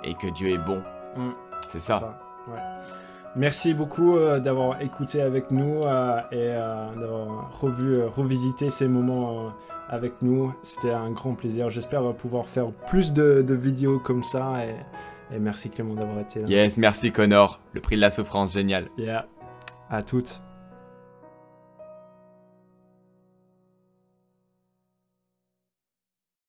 et que Dieu est bon. Mm. C'est ça. Ouais. Merci beaucoup d'avoir écouté avec nous et d'avoir revisité ces moments avec nous. C'était un grand plaisir. J'espère pouvoir faire plus de vidéos comme ça. Et merci Clément d'avoir été là. Yes, merci Connor. Le prix de la souffrance, génial. Yeah. À toutes.